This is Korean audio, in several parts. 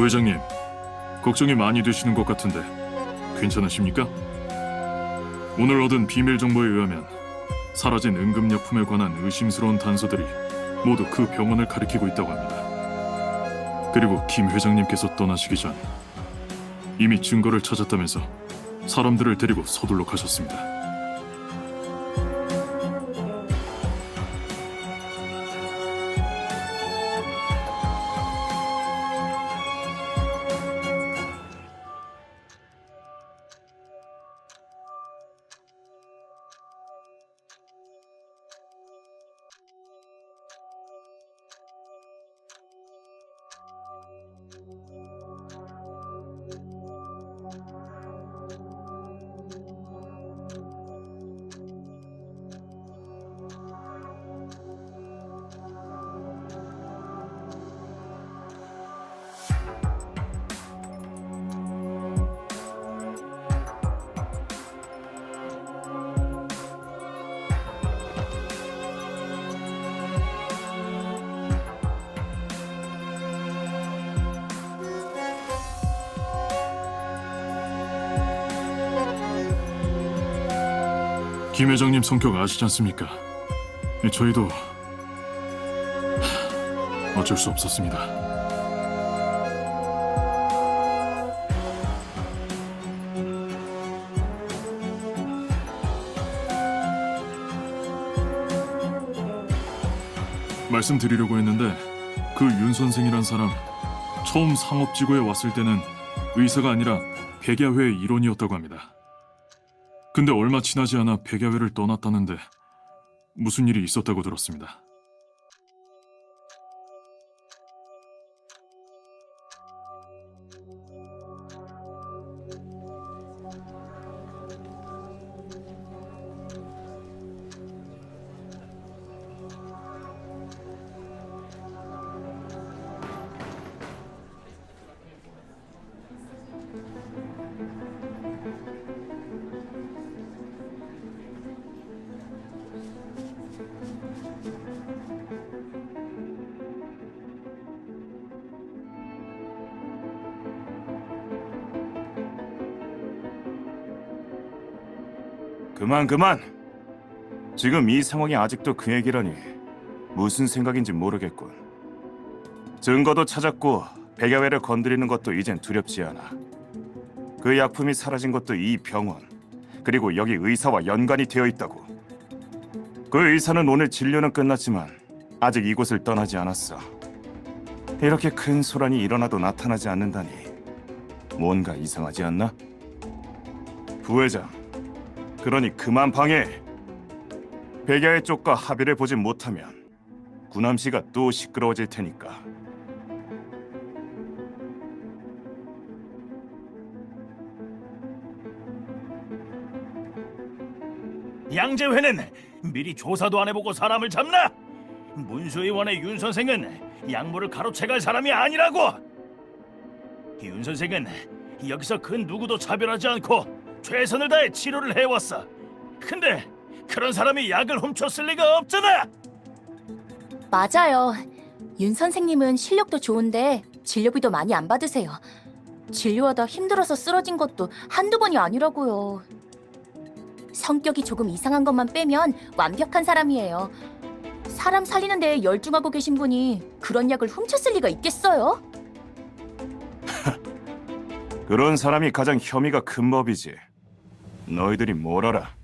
부회장님, 걱정이 많이 되시는 것 같은데 괜찮으십니까? 오늘 얻은 비밀 정보에 의하면 사라진 응급약품에 관한 의심스러운 단서들이 모두 그 병원을 가리키고 있다고 합니다. 그리고 김 회장님께서 떠나시기 전 이미 증거를 찾았다면서 사람들을 데리고 서둘러 가셨습니다. 김 회장님 성격 아시지 않습니까? 저희도 어쩔 수 없었습니다. 말씀드리려고 했는데 그 윤 선생이란 사람 처음 상업지구에 왔을 때는 의사가 아니라 백야회의 일원이었다고 합니다. 근데 얼마 지나지 않아 백야회를 떠났다는데 무슨 일이 있었다고 들었습니다. 그만. 지금 이 상황이 아직도 그 얘기라니 무슨 생각인지 모르겠군. 증거도 찾았고 백야회를 건드리는 것도 이젠 두렵지 않아. 그 약품이 사라진 것도 이 병원, 그리고 여기 의사와 연관이 되어 있다고. 그 의사는 오늘 진료는 끝났지만 아직 이곳을 떠나지 않았어. 이렇게 큰 소란이 일어나도 나타나지 않는다니 뭔가 이상하지 않나? 부회장, 그러니 그만 방해해. 백야회 쪽과 합의를 보지 못하면 구남시가 또 시끄러워질 테니까. 양재회는 미리 조사도 안 해보고 사람을 잡나? 문수의원의 윤 선생은 약물을 가로채갈 사람이 아니라고! 윤 선생은 여기서 그 누구도 차별하지 않고 최선을 다해 치료를 해왔어. 근데 그런 사람이 약을 훔쳤을 리가 없잖아! 맞아요. 윤 선생님은 실력도 좋은데 진료비도 많이 안 받으세요. 진료하다 힘들어서 쓰러진 것도 한두 번이 아니라고요. 성격이 조금 이상한 것만 빼면 완벽한 사람이에요. 사람 살리는 데에 열중하고 계신 분이 그런 약을 훔쳤을 리가 있겠어요? 그런 사람이 가장 혐의가 큰 법이지. 너희들이 뭘 알아?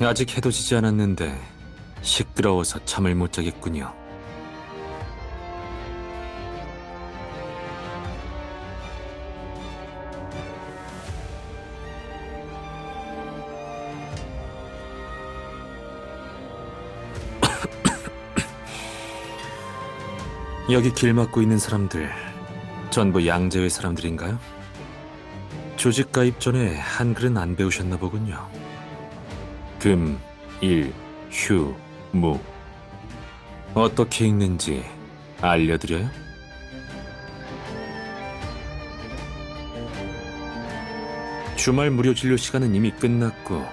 아직 해도 지지 않았는데 시끄러워서 잠을 못 자겠군요. 여기 길 막고 있는 사람들 전부 양재회 사람들인가요? 조직 가입 전에 한글은 안 배우셨나 보군요. 금, 일, 휴, 무 어떻게 읽는지 알려드려요? 주말 무료 진료 시간은 이미 끝났고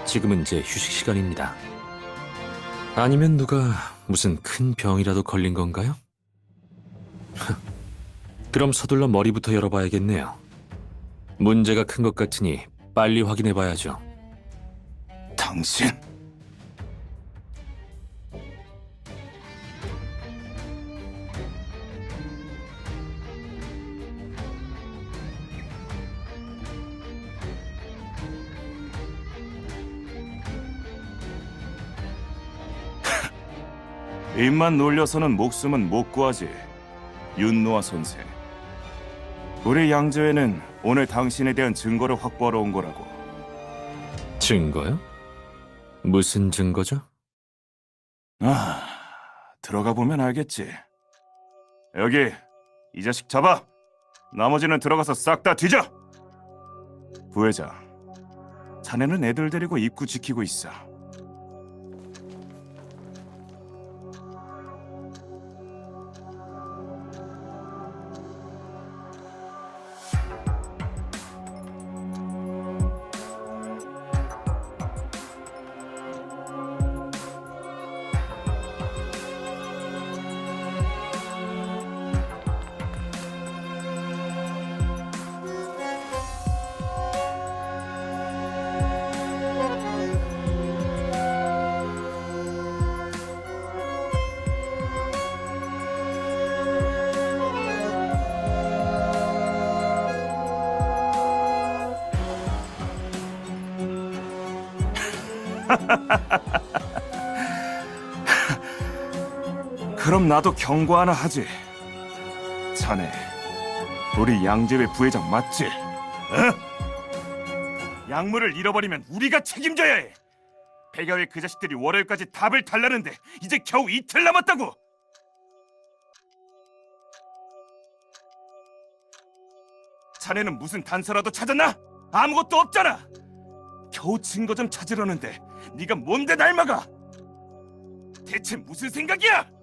지금은 제 휴식 시간입니다. 아니면 누가 무슨 큰 병이라도 걸린 건가요? 그럼 서둘러 머리부터 열어봐야겠네요. 문제가 큰 것 같으니 빨리 확인해봐야죠. 당신 입만 놀려서는 목숨은 못 구하지. 윤노아 선생, 우리 양조에는 오늘 당신에 대한 증거를 확보하러 온 거라고. 증거요? 무슨 증거죠? 아, 들어가 보면 알겠지. 여기 이 자식 잡아. 나머지는 들어가서 싹 다 뒤져. 부회장, 자네는 애들 데리고 입구 지키고 있어. 그럼 나도 경고 하나 하지. 자네, 우리 양재회 부회장 맞지? 어? 약물을 잃어버리면 우리가 책임져야 해. 백야회 그 자식들이 월요일까지 답을 달라는데 이제 겨우 이틀 남았다고. 자네는 무슨 단서라도 찾았나? 아무것도 없잖아. 겨우 증거 좀 찾으려는데 네가 뭔데 날 막아? 대체 무슨 생각이야?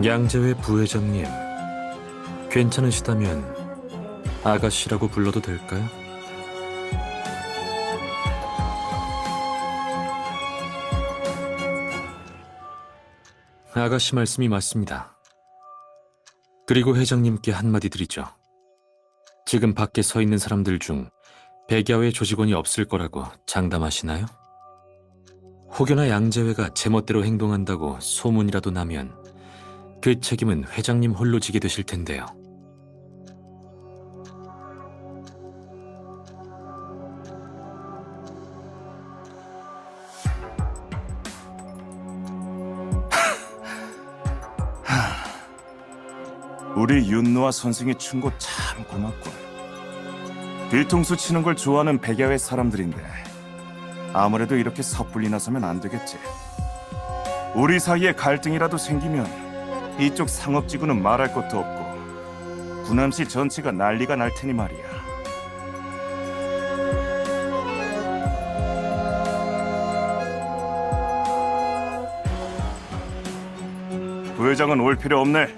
양재회 부회장님, 괜찮으시다면 아가씨라고 불러도 될까요? 아가씨 말씀이 맞습니다. 그리고 회장님께 한마디 드리죠. 지금 밖에 서 있는 사람들 중 백야회 조직원이 없을 거라고 장담하시나요? 혹여나 양재회가 제멋대로 행동한다고 소문이라도 나면 그 책임은 회장님 홀로 지게 되실 텐데요. 우리 윤노아 선생이 춘 거 참 고맙군. 뒤통수 치는 걸 좋아하는 백야회 사람들인데 아무래도 이렇게 섣불리 나서면 안 되겠지. 우리 사이에 갈등이라도 생기면 이쪽 상업지구는 말할 것도 없고 구남시 전체가 난리가 날 테니 말이야. 부회장은 올 필요 없네.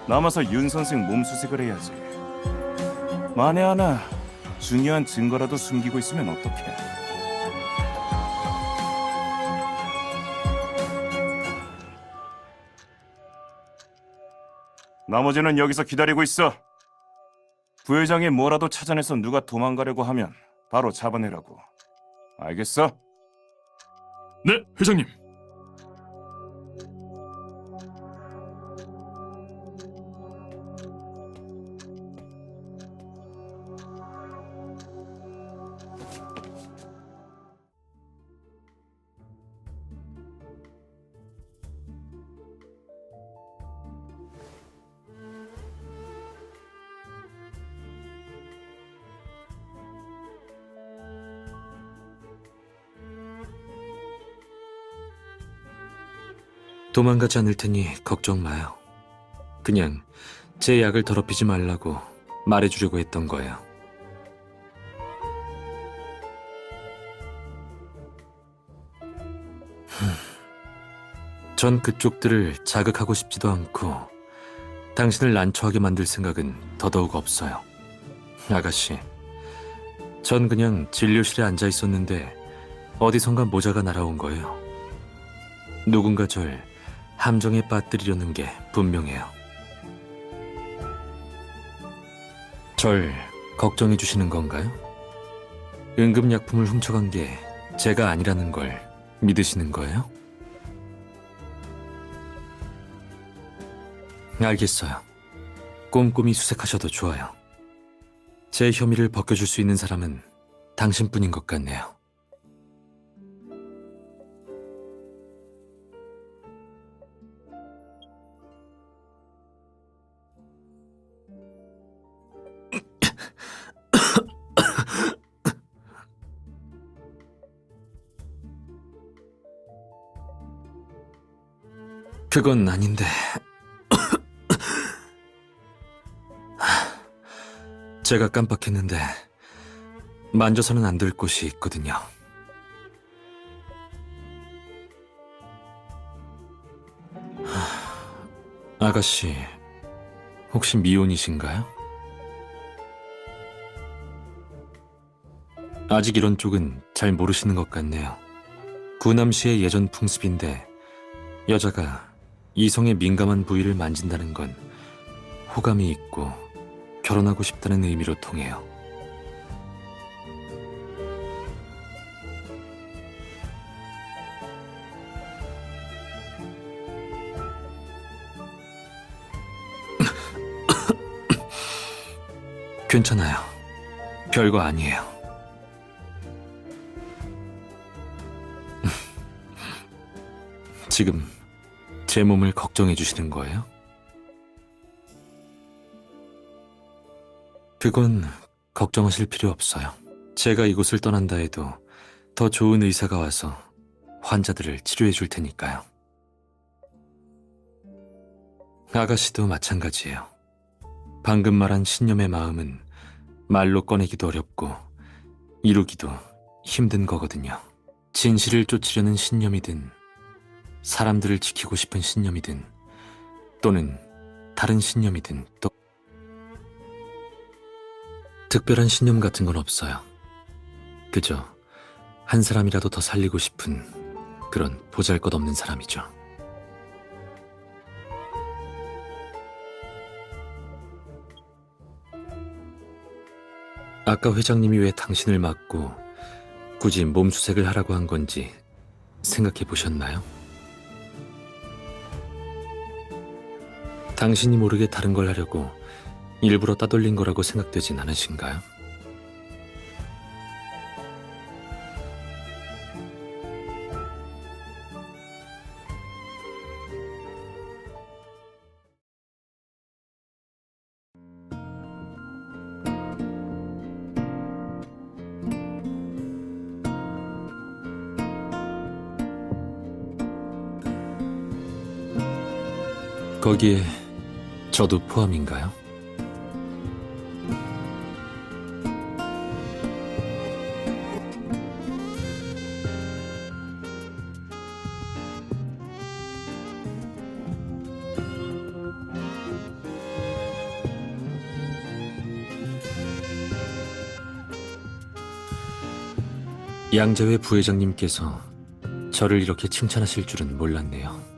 남아서 윤 선생 몸수색을 해야지. 만에 하나 중요한 증거라도 숨기고 있으면 어떡해. 나머지는 여기서 기다리고 있어. 부회장이 뭐라도 찾아내서 누가 도망가려고 하면 바로 잡아내라고. 알겠어? 네, 회장님. 도망가지 않을 테니 걱정 마요. 그냥 제 약을 더럽히지 말라고 말해주려고 했던 거예요. 전 그쪽들을 자극하고 싶지도 않고 당신을 난처하게 만들 생각은 더더욱 없어요. 아가씨, 전 그냥 진료실에 앉아 있었는데 어디선가 모자가 날아온 거예요. 누군가 절 함정에 빠뜨리려는 게 분명해요. 절 걱정해 주시는 건가요? 응급약품을 훔쳐간 게 제가 아니라는 걸 믿으시는 거예요? 알겠어요. 꼼꼼히 수색하셔도 좋아요. 제 혐의를 벗겨줄 수 있는 사람은 당신뿐인 것 같네요. 그건 아닌데. 제가 깜빡했는데 만져서는 안 될 곳이 있거든요. 아가씨, 혹시 미혼이신가요? 아직 이런 쪽은 잘 모르시는 것 같네요. 구남시의 예전 풍습인데 여자가 이성의 민감한 부위를 만진다는 건 호감이 있고 결혼하고 싶다는 의미로 통해요. 괜찮아요. 별거 아니에요. 지금 제 몸을 걱정해 주시는 거예요? 그건 걱정하실 필요 없어요. 제가 이곳을 떠난다 해도 더 좋은 의사가 와서 환자들을 치료해 줄 테니까요. 아가씨도 마찬가지예요. 방금 말한 신념의 마음은 말로 꺼내기도 어렵고 이루기도 힘든 거거든요. 진실을 쫓으려는 신념이든 사람들을 지키고 싶은 신념이든 또는 다른 신념이든 또 특별한 신념 같은 건 없어요. 그저 한 사람이라도 더 살리고 싶은 그런 보잘것없는 사람이죠. 아까 회장님이 왜 당신을 맞고 굳이 몸수색을 하라고 한 건지 생각해 보셨나요? 당신이 모르게 다른 걸 하려고 일부러 따돌린 거라고 생각되진 않으신가요? 거기에 저도 포함인가요? 양재회 부회장님께서 저를 이렇게 칭찬하실 줄은 몰랐네요.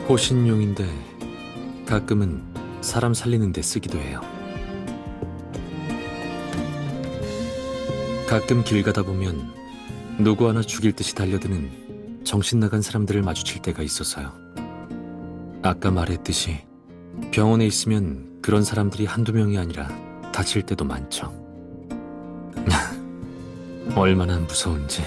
호신용인데 가끔은 사람 살리는 데 쓰기도 해요. 가끔 길 가다 보면 누구 하나 죽일 듯이 달려드는 정신 나간 사람들을 마주칠 때가 있어서요. 아까 말했듯이 병원에 있으면 그런 사람들이 한두 명이 아니라 다칠 때도 많죠. 얼마나 무서운지.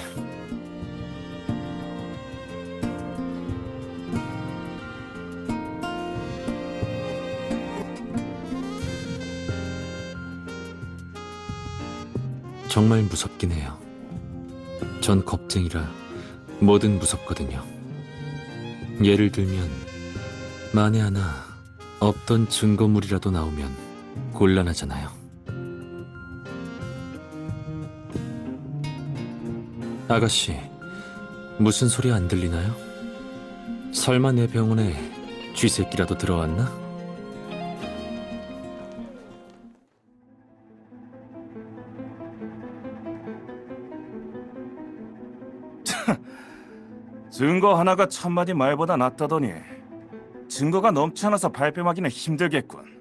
정말 무섭긴 해요. 전 겁쟁이라 뭐든 무섭거든요. 예를 들면 만에 하나 없던 증거물이라도 나오면 곤란하잖아요. 아가씨, 무슨 소리 안 들리나요? 설마 내 병원에 쥐새끼라도 들어왔나? 증거 하나가 천마디 말보다 낫다더니 증거가 넘치 않아서 발뺌하기는 힘들겠군.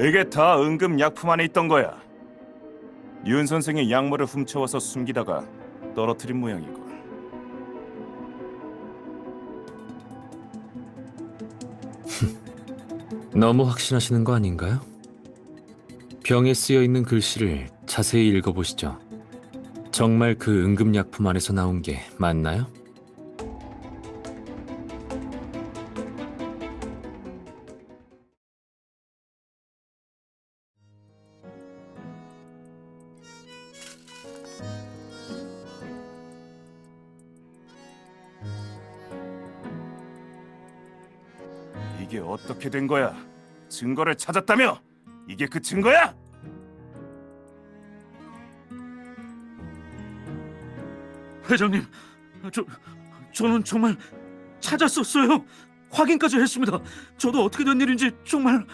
이게 다 응급약품 안에 있던 거야. 윤 선생이 약물을 훔쳐와서 숨기다가 떨어뜨린 모양이군. 너무 확신하시는 거 아닌가요? 병에 쓰여 있는 글씨를 자세히 읽어보시죠. 정말 그 응급약품 안에서 나온 게 맞나요? 이게 어떻게 된 거야? 증거를 찾았다며? 이게 그 증거야? 회장님, 저는 정말 찾았었어요. 확인까지 했습니다. 저도 어떻게 된 일인지 정말...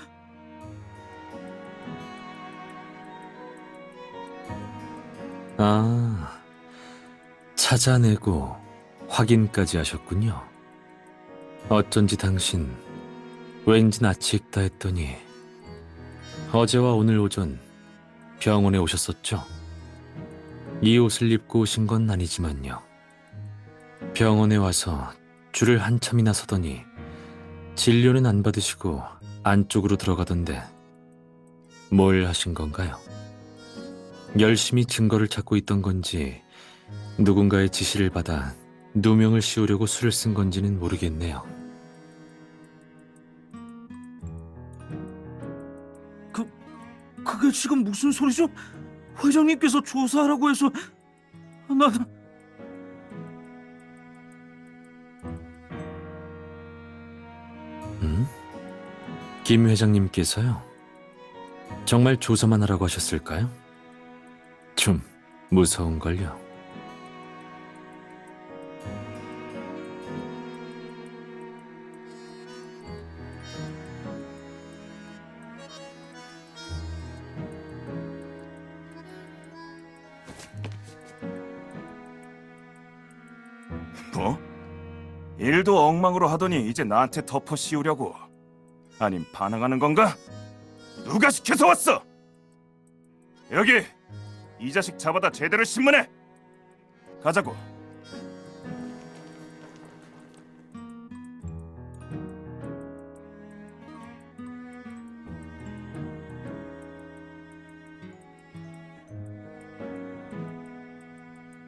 아, 찾아내고 확인까지 하셨군요. 어쩐지 당신 왠지 낯이 익다 했더니 어제와 오늘 오전 병원에 오셨었죠? 이 옷을 입고 오신 건 아니지만요. 병원에 와서 줄을 한참이나 서더니 진료는 안 받으시고 안쪽으로 들어가던데 뭘 하신 건가요? 열심히 증거를 찾고 있던 건지 누군가의 지시를 받아 누명을 씌우려고 술을 쓴 건지는 모르겠네요. 그게 지금 무슨 소리죠? 회장님께서 조사하라고 해서... 난... 김 회장님께서요? 정말 조사만 하라고 하셨을까요? 좀 무서운걸요. 뭐? 일도 엉망으로 하더니 이제 나한테 덮어 씌우려고? 아님 반항하는 건가? 누가 시켜서 왔어? 여기 이 자식 잡아다 제대로 신문해. 가자고.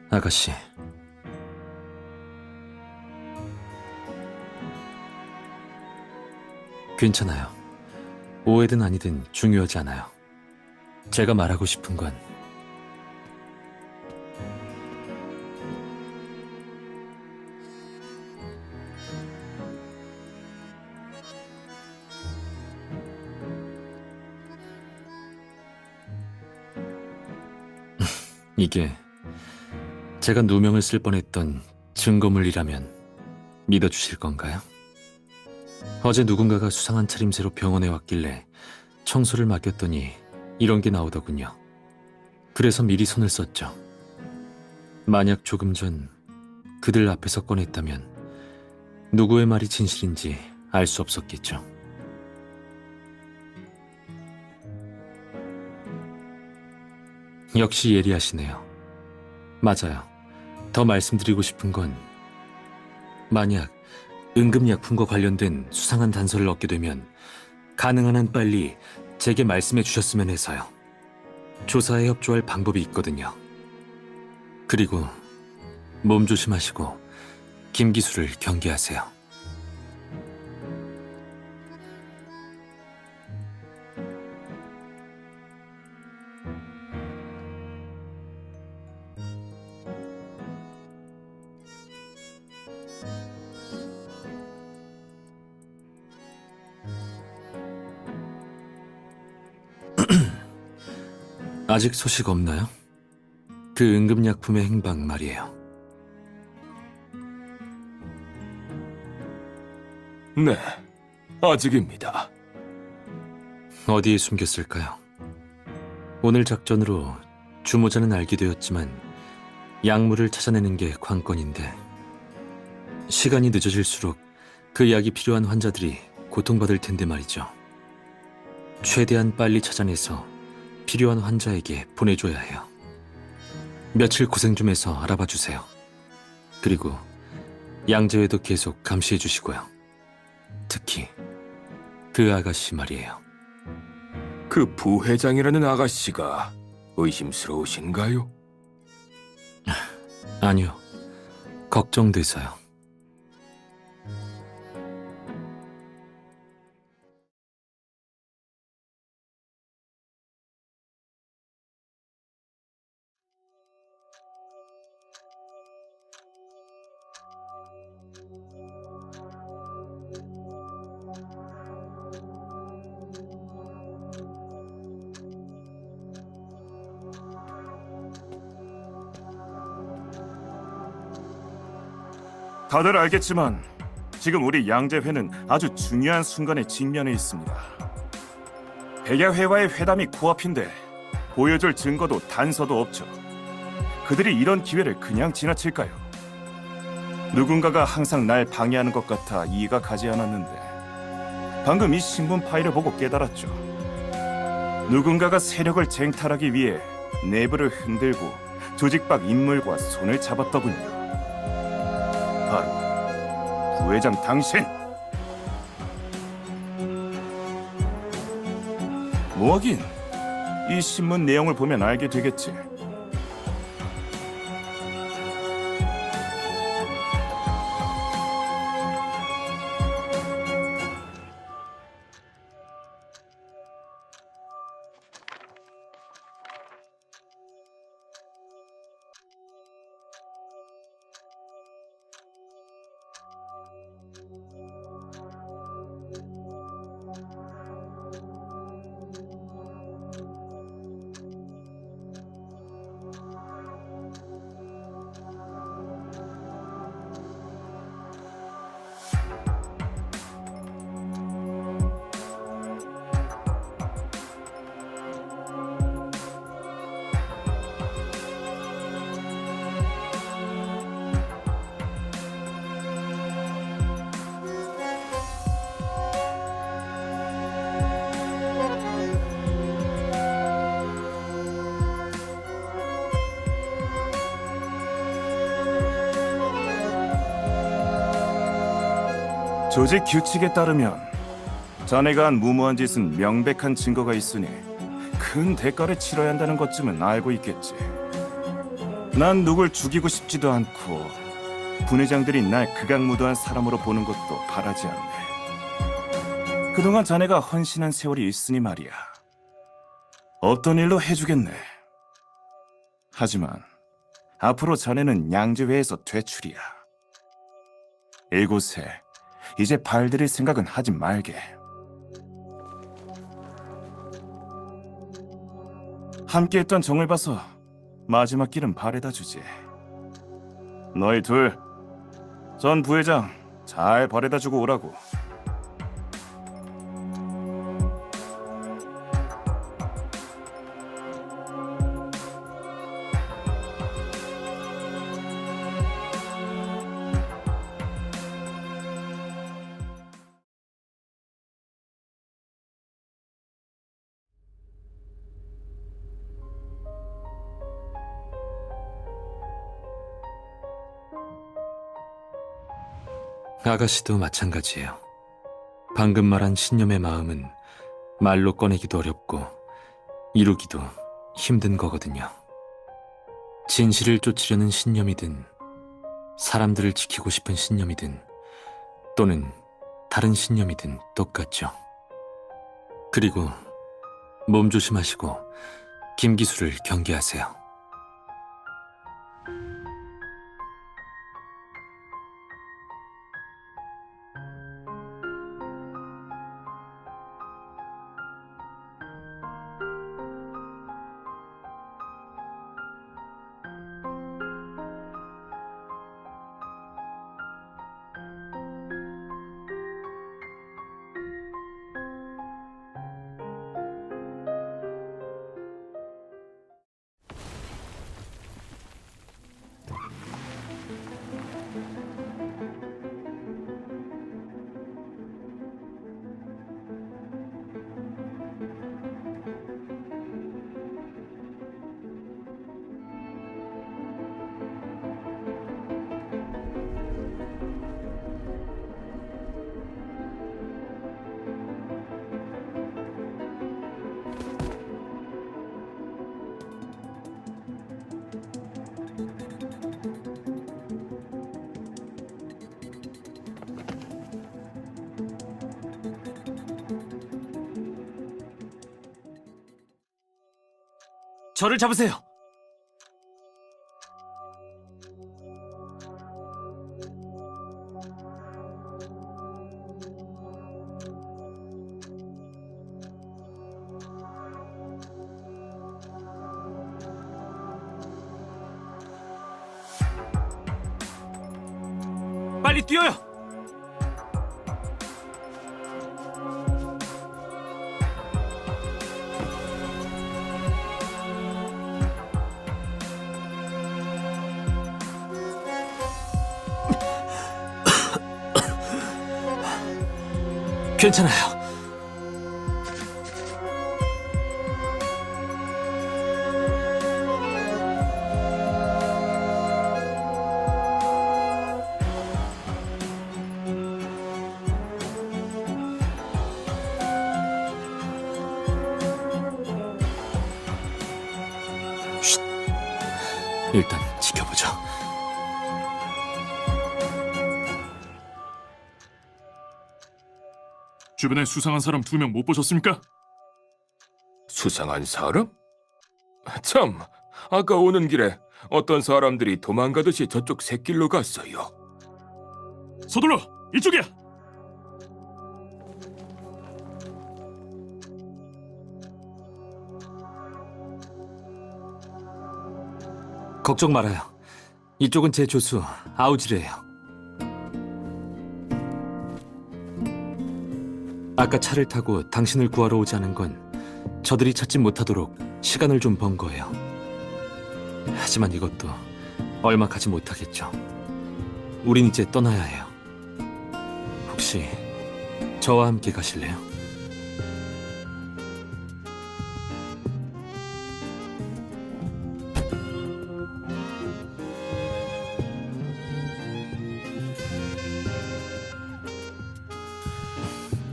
아가씨, 괜찮아요. 오해든 아니든 중요하지 않아요. 제가 말하고 싶은 건 이게 제가 누명을 쓸 뻔했던 증거물이라면 믿어주실 건가요? 어제 누군가가 수상한 차림새로 병원에 왔길래 청소를 맡겼더니 이런 게 나오더군요. 그래서 미리 손을 썼죠. 만약 조금 전 그들 앞에서 꺼냈다면 누구의 말이 진실인지 알 수 없었겠죠. 역시 예리하시네요. 맞아요. 더 말씀드리고 싶은 건 만약 응급약품과 관련된 수상한 단서를 얻게 되면 가능한 한 빨리 제게 말씀해 주셨으면 해서요. 조사에 협조할 방법이 있거든요. 그리고 몸 조심하시고 김기수를 경계하세요. 아직 소식 없나요? 그 응급약품의 행방 말이에요. 네, 아직입니다. 어디에 숨겼을까요? 오늘 작전으로 주모자는 알게 되었지만 약물을 찾아내는 게 관건인데 시간이 늦어질수록 그 약이 필요한 환자들이 고통받을 텐데 말이죠. 최대한 빨리 찾아내서 필요한 환자에게 보내줘야 해요. 며칠 고생 좀 해서 알아봐 주세요. 그리고 양재회도 계속 감시해 주시고요. 특히 그 아가씨 말이에요. 그 부회장이라는 아가씨가 의심스러우신가요? 아니요. 걱정돼서요. 다들 알겠지만 지금 우리 양재회는 아주 중요한 순간에 직면해 있습니다. 백야회와의 회담이 코앞인데 보여줄 증거도 단서도 없죠. 그들이 이런 기회를 그냥 지나칠까요? 누군가가 항상 날 방해하는 것 같아 이해가 가지 않았는데 방금 이 신문 파일을 보고 깨달았죠. 누군가가 세력을 쟁탈하기 위해 내부를 흔들고 조직 밖 인물과 손을 잡았더군요. 바로 부회장 당신! 뭐하긴 이 신문 내용을 보면 알게 되겠지. 조직 규칙에 따르면 자네가 한 무모한 짓은 명백한 증거가 있으니 큰 대가를 치러야 한다는 것쯤은 알고 있겠지. 난 누굴 죽이고 싶지도 않고 분회장들이 날 극악무도한 사람으로 보는 것도 바라지 않네. 그동안 자네가 헌신한 세월이 있으니 말이야. 없던 일로 해주겠네. 하지만 앞으로 자네는 양재회에서 퇴출이야. 이곳에 이제 발들일 생각은 하지 말게. 함께했던 정을 봐서 마지막 길은 바래다 주지. 너희 둘, 전 부회장 잘 바래다 주고 오라고. 아가씨도 마찬가지예요. 방금 말한 신념의 마음은 말로 꺼내기도 어렵고 이루기도 힘든 거거든요. 진실을 쫓으려는 신념이든 사람들을 지키고 싶은 신념이든 또는 다른 신념이든 똑같죠. 그리고 몸 조심하시고 김기수를 경계하세요. 저를 잡으세요. 빨리 뛰어요. 괜찮아요. 쉿. 일단 지켜보죠. 주변에 수상한 사람 2명 못 보셨습니까? 수상한 사람? 참, 아까 오는 길에 어떤 사람들이 도망가듯이 저쪽 샛길로 갔어요. 서둘러! 이쪽이야! 걱정 말아요. 이쪽은 제 조수 아우지르예요. 아까 차를 타고 당신을 구하러 오지 않은 건 저들이 찾지 못하도록 시간을 좀 번 거예요. 하지만 이것도 얼마 가지 못하겠죠. 우린 이제 떠나야 해요. 혹시 저와 함께 가실래요?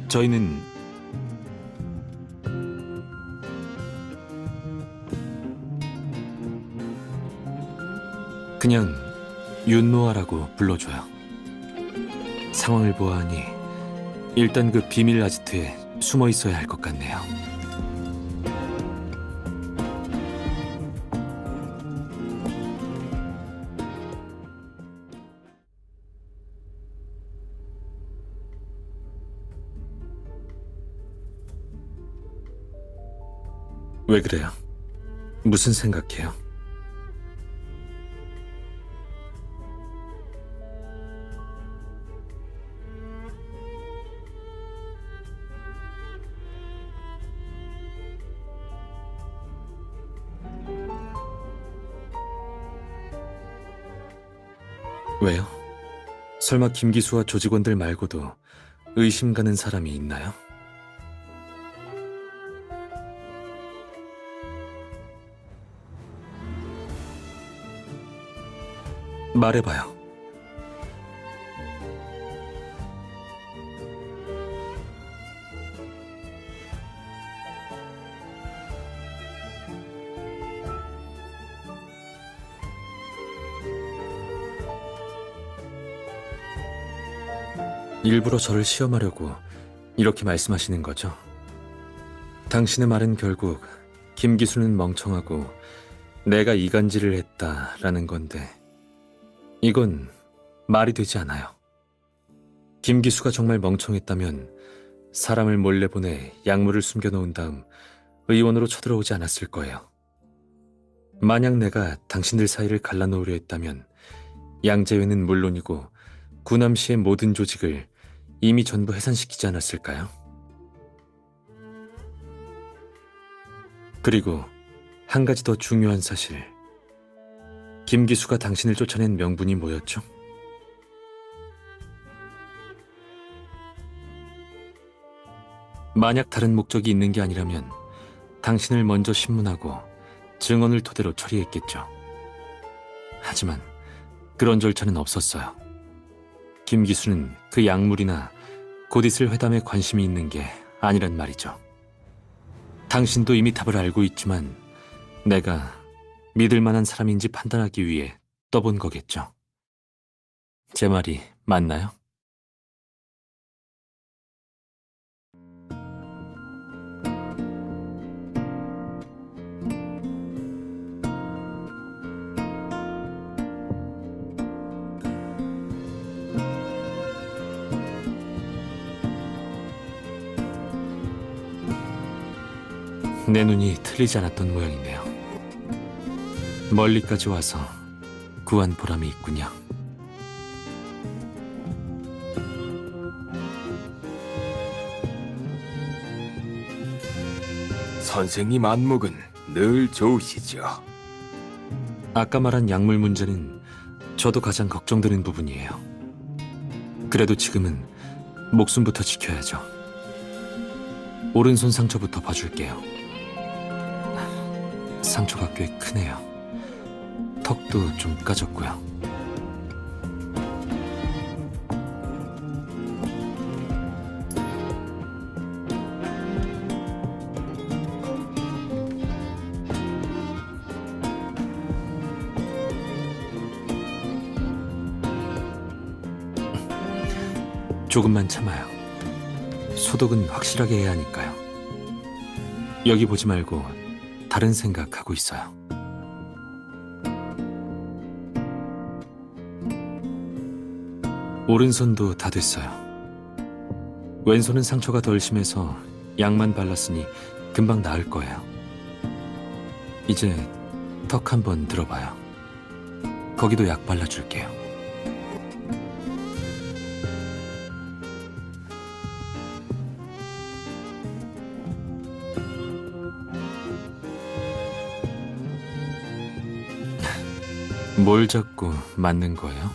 저희는 그냥 윤노아라고 불러줘요. 상황을 보아하니 일단 그 비밀 아지트에 숨어 있어야 할 것 같네요. 왜 그래요? 무슨 생각해요? 왜요? 설마 김기수와 조직원들 말고도 의심 가는 사람이 있나요? 말해봐요. 일부러 저를 시험하려고 이렇게 말씀하시는 거죠? 당신의 말은 결국 김기수는 멍청하고 내가 이간질을 했다라는 건데 이건 말이 되지 않아요. 김기수가 정말 멍청했다면 사람을 몰래 보내 약물을 숨겨놓은 다음 의원으로 쳐들어오지 않았을 거예요. 만약 내가 당신들 사이를 갈라놓으려 했다면 양재회는 물론이고 구남시의 모든 조직을 이미 전부 해산시키지 않았을까요? 그리고 한 가지 더 중요한 사실. 김기수가 당신을 쫓아낸 명분이 뭐였죠? 만약 다른 목적이 있는 게 아니라면 당신을 먼저 신문하고 증언을 토대로 처리했겠죠. 하지만 그런 절차는 없었어요. 김기수는 그 약물이나 곧 있을 회담에 관심이 있는 게 아니란 말이죠. 당신도 이미 답을 알고 있지만 내가 믿을 만한 사람인지 판단하기 위해 떠본 거겠죠. 제 말이 맞나요? 내 눈이 틀리지 않았던 모양이네요. 멀리까지 와서 구한 보람이 있군요. 선생님 안목은 늘 좋으시죠. 아까 말한 약물 문제는 저도 가장 걱정되는 부분이에요. 그래도 지금은 목숨부터 지켜야죠. 오른손 상처부터 봐줄게요. 상처가 꽤 크네요. 턱도 좀 까졌고요. 조금만 참아요. 소독은 확실하게 해야 하니까요. 여기 보지 말고 다른 생각하고 있어요. 오른손도 다 됐어요. 왼손은 상처가 덜 심해서 약만 발랐으니 금방 나을 거예요. 이제 턱 한번 들어봐요. 거기도 약 발라줄게요. 뭘 자꾸 맞는 거예요?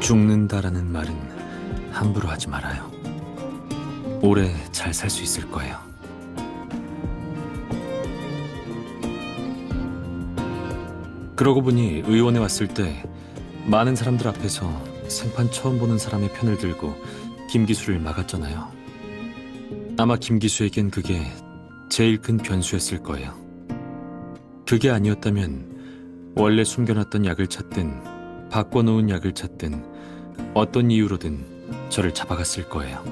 죽는다라는 말은 함부로 하지 말아요. 오래 잘 살 수 있을 거예요. 그러고 보니 의원에 왔을 때 많은 사람들 앞에서 생판 처음 보는 사람의 편을 들고 김기수를 막았잖아요. 아마 김기수에겐 그게 제일 큰 변수였을 거예요. 그게 아니었다면 원래 숨겨놨던 약을 찾든 바꿔놓은 약을 찾든 어떤 이유로든 저를 잡아갔을 거예요.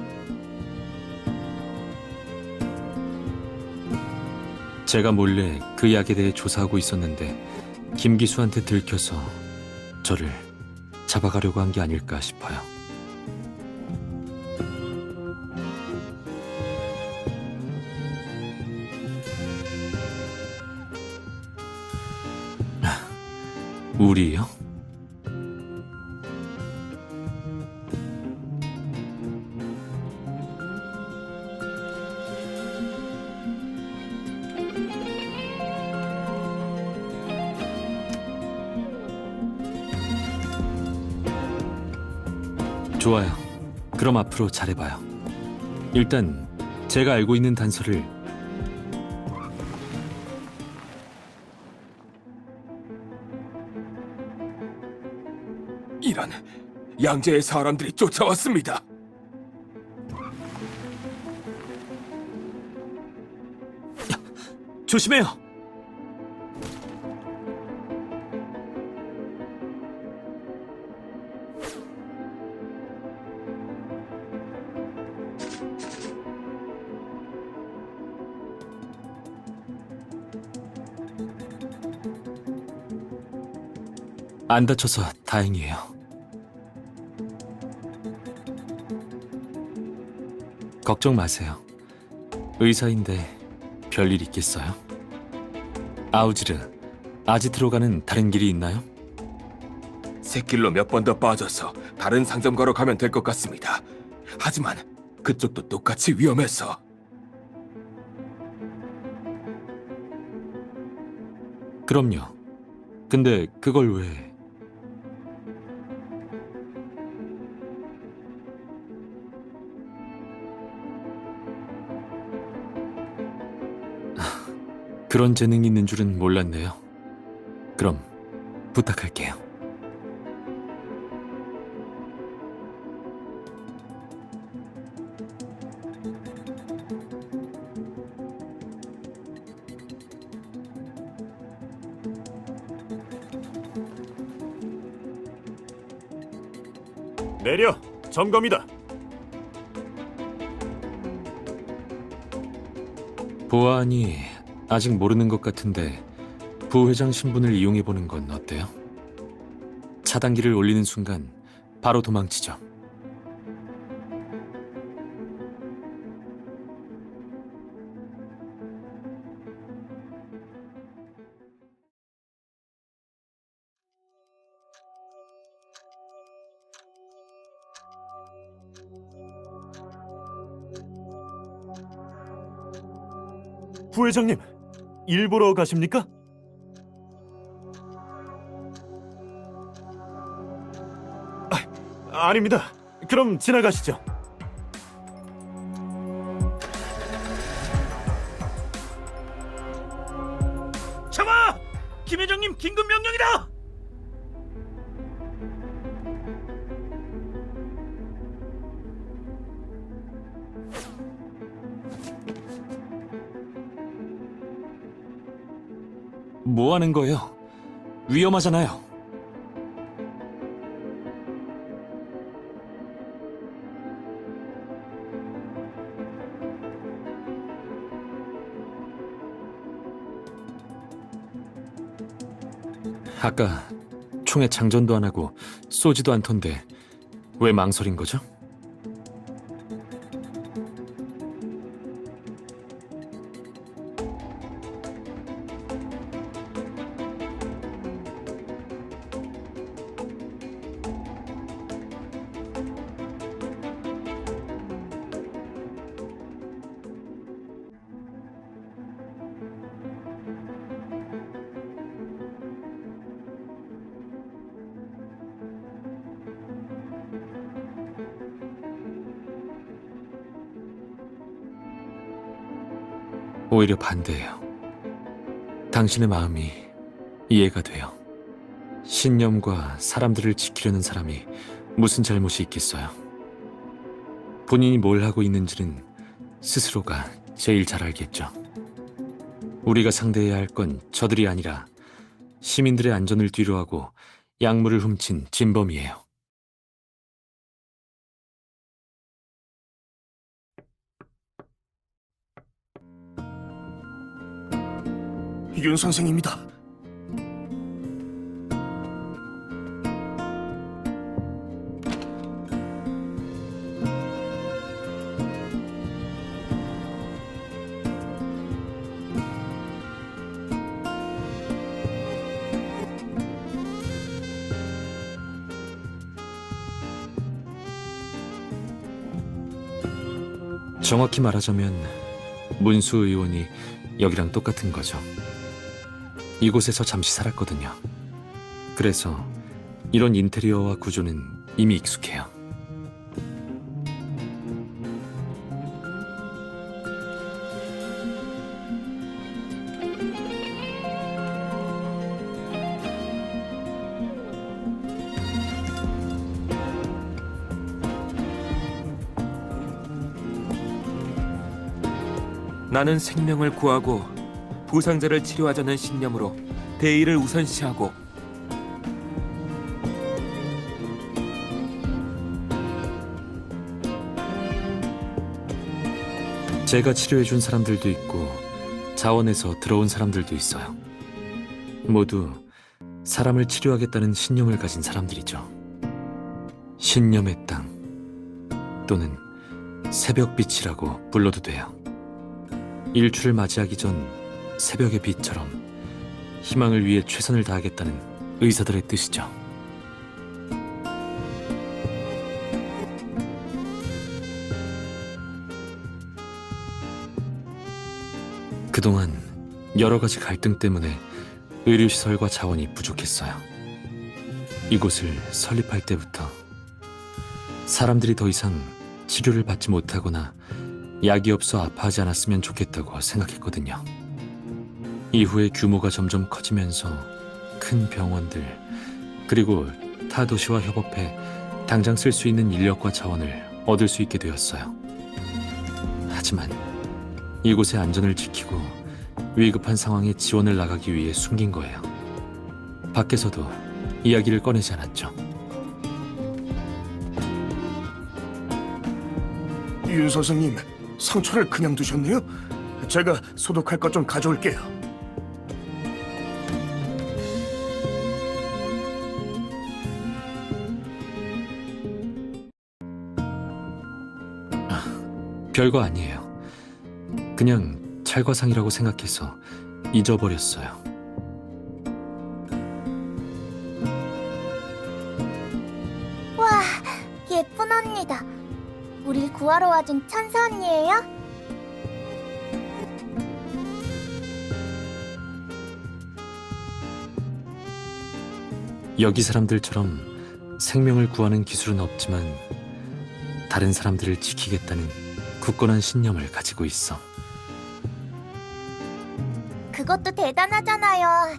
제가 몰래 그 약에 대해 조사하고 있었는데 김기수한테 들켜서 저를 잡아가려고 한 게 아닐까 싶어요. 우리요? 좋아요. 그럼 앞으로 잘해봐요. 일단 제가 알고 있는 단서를 양재의 사람들이 쫓아왔습니다. 조심해요. 안 다쳐서 다행이에요. 걱정 마세요. 의사인데 별일 있겠어요? 아우지르, 아지트로 가는 다른 길이 있나요? 샛길로 몇 번 더 빠져서 다른 상점가로 가면 될 것 같습니다. 하지만 그쪽도 똑같이 위험해서. 그럼요. 근데 그걸 왜... 그런 재능이 있는 줄은 몰랐네요. 그럼 부탁할게요. 내려. 점검이다. 보아하니 아직 모르는 것 같은데 부회장 신분을 이용해보는 건 어때요? 차단기를 올리는 순간 바로 도망치죠. 부회장님, 일보러 가십니까? 아닙니다. 그럼 지나가시죠. 참아! 김 회장님 긴급 명령이다! 뭐 하는 거예요? 위험하잖아요. 아까 총에 장전도 안 하고 쏘지도 않던데 왜 망설인 거죠? 오히려 반대예요. 당신의 마음이 이해가 돼요. 신념과 사람들을 지키려는 사람이 무슨 잘못이 있겠어요? 본인이 뭘 하고 있는지는 스스로가 제일 잘 알겠죠. 우리가 상대해야 할 건 저들이 아니라 시민들의 안전을 뒤로하고 약물을 훔친 진범이에요. 윤 선생입니다. 정확히 말하자면 문수 의원이 여기랑 똑같은 거죠. 이곳에서 잠시 살았거든요. 그래서 이런 인테리어와 구조는 이미 익숙해요. 나는 생명을 구하고 부상자를 치료하자는 신념으로 대의를 우선시하고 제가 치료해준 사람들도 있고 자원에서 들어온 사람들도 있어요. 모두 사람을 치료하겠다는 신념을 가진 사람들이죠. 신념의 땅 또는 새벽빛이라고 불러도 돼요. 일출을 맞이하기 전 새벽의 빛처럼 희망을 위해 최선을 다하겠다는 의사들의 뜻이죠. 그동안 여러 가지 갈등 때문에 의료시설과 자원이 부족했어요. 이곳을 설립할 때부터 사람들이 더 이상 치료를 받지 못하거나 약이 없어 아파하지 않았으면 좋겠다고 생각했거든요. 이후에 규모가 점점 커지면서 큰 병원들 그리고 타 도시와 협업해 당장 쓸 수 있는 인력과 자원을 얻을 수 있게 되었어요. 하지만 이곳의 안전을 지키고 위급한 상황에 지원을 나가기 위해 숨긴 거예요. 밖에서도 이야기를 꺼내지 않았죠. 윤 선생님, 상처를 그냥 두셨네요? 제가 소독할 것 좀 가져올게요. 별거 아니에요. 그냥 찰과상이라고 생각해서 잊어버렸어요. 와, 예쁜 언니다. 우릴 구하러 와준 천사 언니예요? 여기 사람들처럼 생명을 구하는 기술은 없지만 다른 사람들을 지키겠다는 굳건한 신념을 가지고 있어. 그것도 대단하잖아요.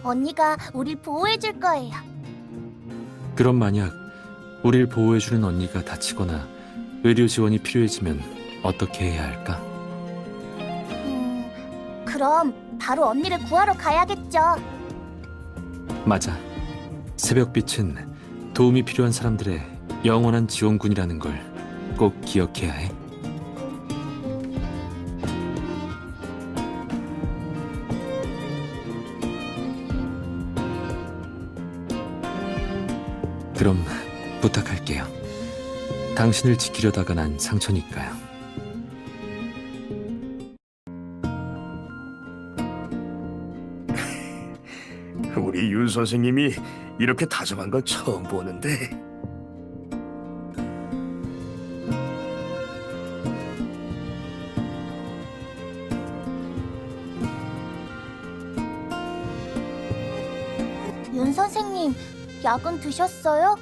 언니가 우릴 보호해줄 거예요. 그럼 만약 우릴 보호해주는 언니가 다치거나 의료 지원이 필요해지면 어떻게 해야 할까? 그럼 바로 언니를 구하러 가야겠죠. 맞아. 새벽빛은 도움이 필요한 사람들의 영원한 지원군이라는 걸 꼭 기억해야 해. 그럼 부탁할게요. 당신을 지키려다가 난 상처니까요. 우리 윤 선생님이 이렇게 다정한 건 처음 보는데. 윤 선생님, 약은 드셨어요?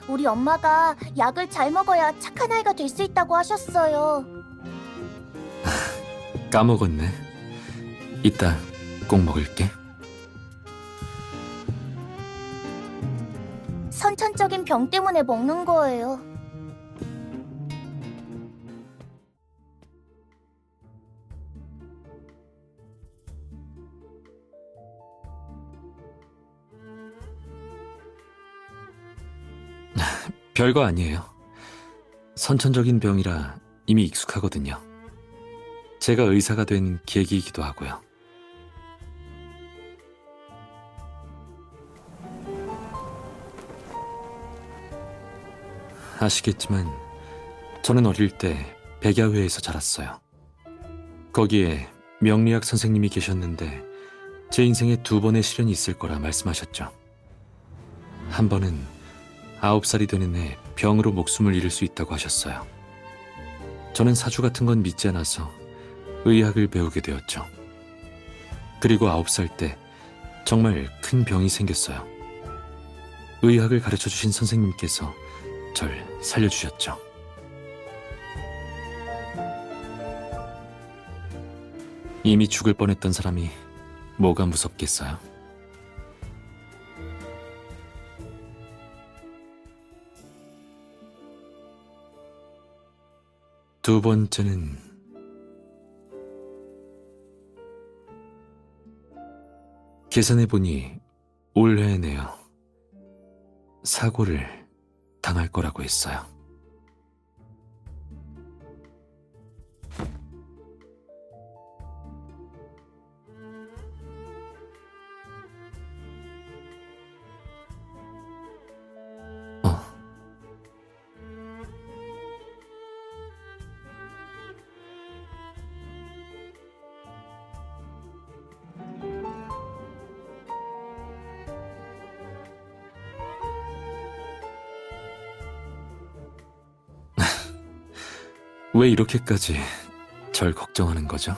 우리 엄마가 약을 잘 먹어야 착한 아이가 될 수 있다고 하셨어요. 까먹었네. 이따 꼭 먹을게. 선천적인 병 때문에 먹는 거예요. 별거 아니에요. 선천적인 병이라 이미 익숙하거든요. 제가 의사가 된 계기이기도 하고요. 아시겠지만 저는 어릴 때 백야회에서 자랐어요. 거기에 명리학 선생님이 계셨는데 제 인생에 2번의 시련이 있을 거라 말씀하셨죠. 한 번은 9살이 되는 해 병으로 목숨을 잃을 수 있다고 하셨어요. 저는 사주 같은 건 믿지 않아서 의학을 배우게 되었죠. 그리고 9살 때 정말 큰 병이 생겼어요. 의학을 가르쳐 주신 선생님께서 절 살려주셨죠. 이미 죽을 뻔했던 사람이 뭐가 무섭겠어요? 두 번째는 계산해보니 올해네요. 사고를 당할 거라고 했어요. 왜 이렇게까지 절 걱정하는 거죠?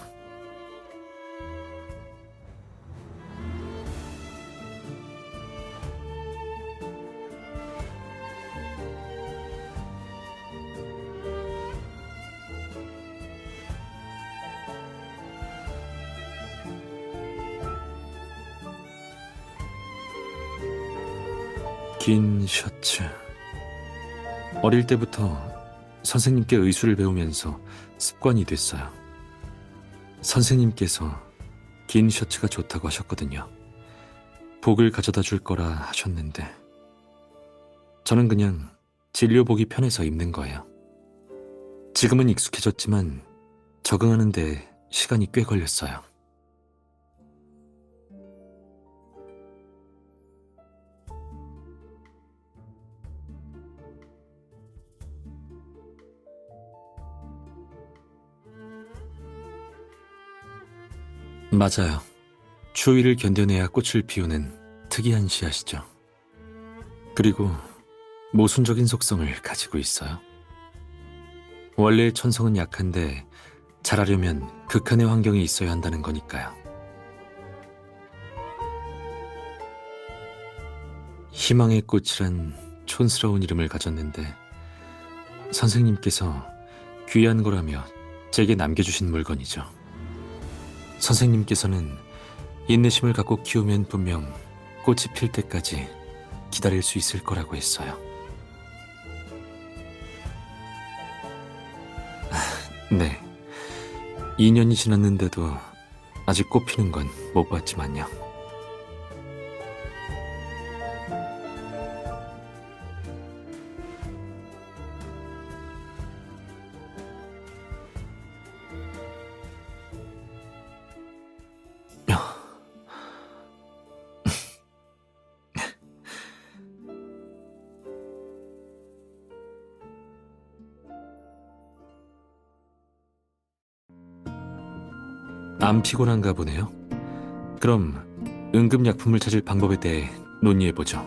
긴 셔츠. 어릴 때부터 선생님께 의수를 배우면서 습관이 됐어요. 선생님께서 긴 셔츠가 좋다고 하셨거든요. 복을 가져다 줄 거라 하셨는데 저는 그냥 진료복이 편해서 입는 거예요. 지금은 익숙해졌지만 적응하는데 시간이 꽤 걸렸어요. 맞아요. 추위를 견뎌내야 꽃을 피우는 특이한 씨앗이죠. 그리고 모순적인 속성을 가지고 있어요. 원래의 천성은 약한데 자라려면 극한의 환경이 있어야 한다는 거니까요. 희망의 꽃이란 촌스러운 이름을 가졌는데 선생님께서 귀한 거라며 제게 남겨주신 물건이죠. 선생님께서는 인내심을 갖고 키우면 분명 꽃이 필 때까지 기다릴 수 있을 거라고 했어요. 네, 2년이 지났는데도 아직 꽃 피는 건 못 봤지만요. 안 피곤한가 보네요. 그럼 응급약품을 찾을 방법에 대해 논의해보죠.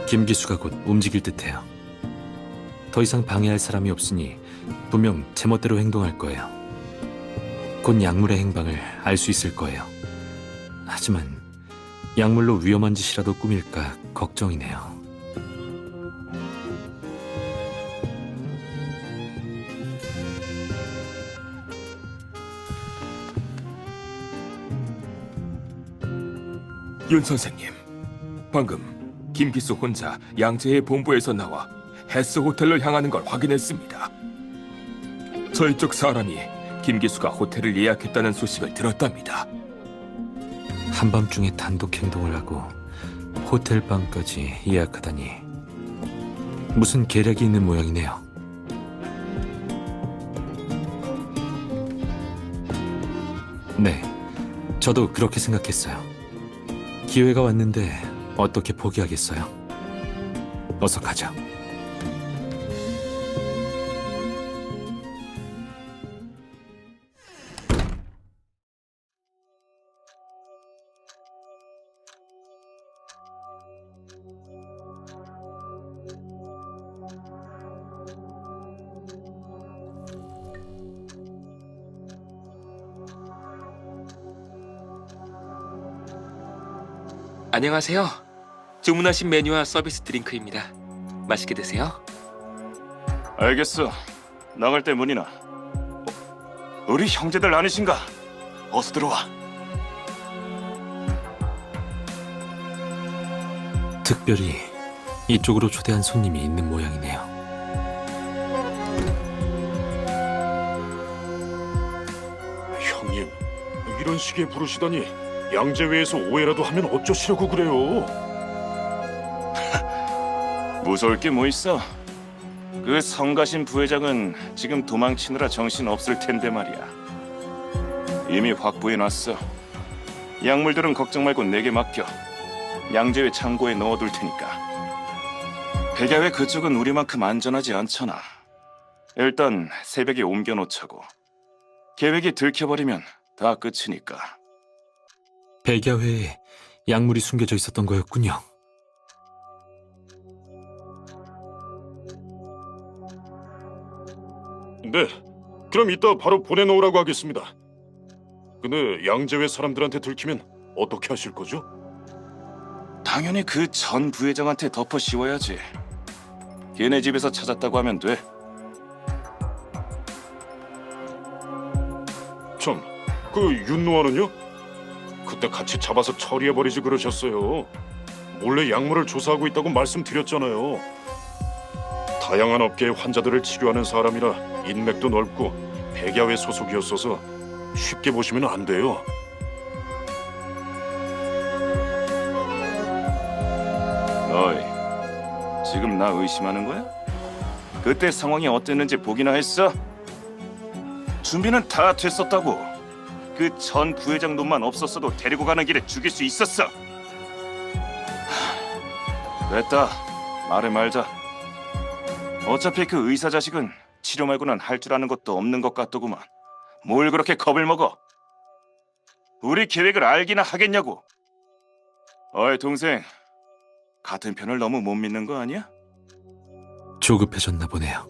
김기수가 곧 움직일 듯해요. 더 이상 방해할 사람이 없으니 분명 제멋대로 행동할 거예요. 곧 약물의 행방을 알 수 있을 거예요. 하지만 약물로 위험한 짓이라도 꾸밀까 걱정이네요. 윤 선생님, 방금 김기수 혼자 양재의 본부에서 나와 헤스 호텔로 향하는 걸 확인했습니다. 저희 쪽 사람이 김기수가 호텔을 예약했다는 소식을 들었답니다. 한밤중에 단독 행동을 하고 호텔 방까지 예약하다니 무슨 계략이 있는 모양이네요. 네, 저도 그렇게 생각했어요. 기회가 왔는데 어떻게 포기하겠어요? 어서 가자. 안녕하세요. 주문하신 메뉴와 서비스 드링크입니다. 맛있게 드세요. 알겠어. 나갈 때 문이나. 우리 형제들 아니신가? 어서 들어와. 특별히 이쪽으로 초대한 손님이 있는 모양이네요. 형이 이런 식의 부르시더니 양재회에서 오해라도 하면 어쩌시려고 그래요? 무서울 게 뭐 있어? 그 성가신 부회장은 지금 도망치느라 정신 없을 텐데 말이야. 이미 확보해놨어. 약물들은 걱정 말고 내게 맡겨. 양재회 창고에 넣어둘 테니까. 백야회 그쪽은 우리만큼 안전하지 않잖아. 일단 새벽에 옮겨놓자고. 계획이 들켜버리면 다 끝이니까. 백야회에 약물이 숨겨져 있었던 거였군요. 네, 그럼 이따 바로 보내놓으라고 하겠습니다. 근데 양재회 사람들한테 들키면 어떻게 하실 거죠? 당연히 그 전 부회장한테 덮어 씌워야지. 걔네 집에서 찾았다고 하면 돼. 참, 그 윤노아는요? 그때 같이 잡아서 처리해버리지 그러셨어요. 몰래 약물을 조사하고 있다고 말씀드렸잖아요. 다양한 업계의 환자들을 치료하는 사람이라 인맥도 넓고 백야회 소속이었어서 쉽게 보시면 안 돼요. 너희 지금 나 의심하는 거야? 그때 상황이 어땠는지 보기나 했어? 준비는 다 됐었다고. 그 전 부회장 놈만 없었어도 데리고 가는 길에 죽일 수 있었어. 됐다. 말해 말자. 어차피 그 의사 자식은 치료 말고는 할 줄 아는 것도 없는 것 같더구만. 뭘 그렇게 겁을 먹어? 우리 계획을 알기나 하겠냐고. 어이 동생, 같은 편을 너무 못 믿는 거 아니야? 조급해졌나 보네요.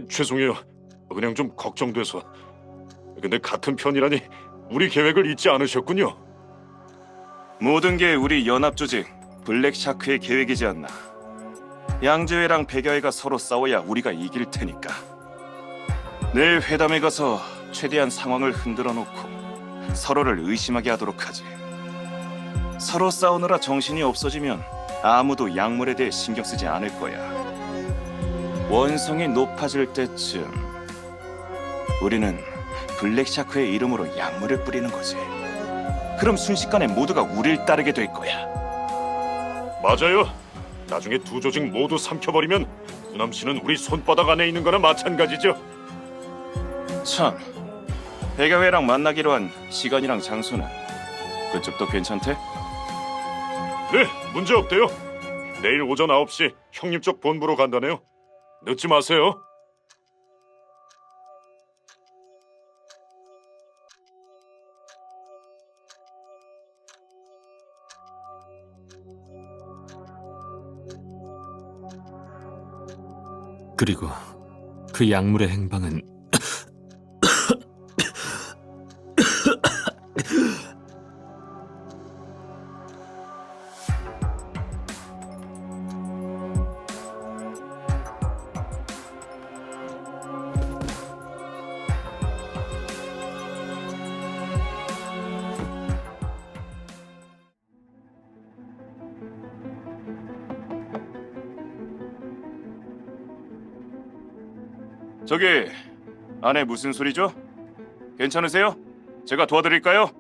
죄송해요. 그냥 좀 걱정돼서. 근데 같은 편이라니 우리 계획을 잊지 않으셨군요. 모든 게 우리 연합 조직 블랙샤크의 계획이지 않나. 양재회랑 백야회가 서로 싸워야 우리가 이길 테니까. 내일 회담에 가서 최대한 상황을 흔들어 놓고 서로를 의심하게 하도록 하지. 서로 싸우느라 정신이 없어지면 아무도 약물에 대해 신경 쓰지 않을 거야. 원성이 높아질 때쯤 우리는 블랙샤크의 이름으로 약물을 뿌리는 거지. 그럼 순식간에 모두가 우릴 따르게 될 거야. 맞아요. 나중에 두 조직 모두 삼켜버리면 구남 씨는 우리 손바닥 안에 있는 거나 마찬가지죠. 참, 백야회랑 만나기로 한 시간이랑 장소는 그쪽도 괜찮대? 네, 문제 없대요. 내일 오전 9시 형님 쪽 본부로 간다네요. 늦지 마세요. 그리고 그 약물의 행방은 저기 안에 무슨 소리죠? 괜찮으세요? 제가 도와드릴까요?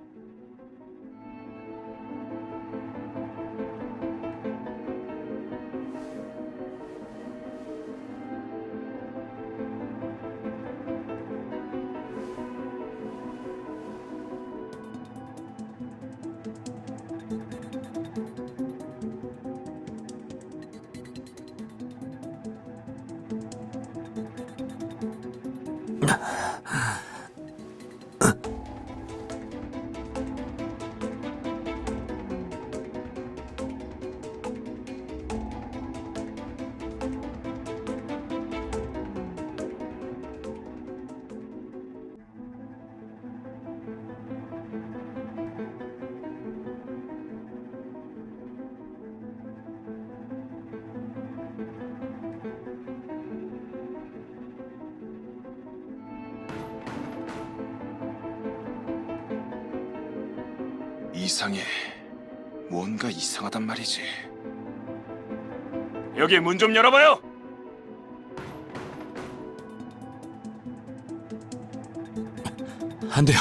이상해. 뭔가 이상하단 말이지. 여기 문 좀 열어봐요. 안 돼요.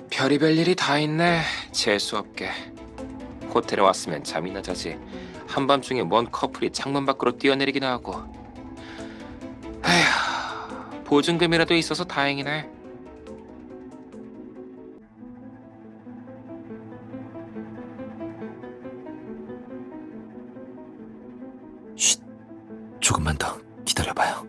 별의별 일이 다 있네. 재수없게. 호텔에 왔으면 잠이나 자지. 한밤중에 뭔 커플이 창문 밖으로 뛰어내리기나 하고. 에휴, 보증금이라도 있어서 다행이네. 쉿, 조금만 더 기다려봐요.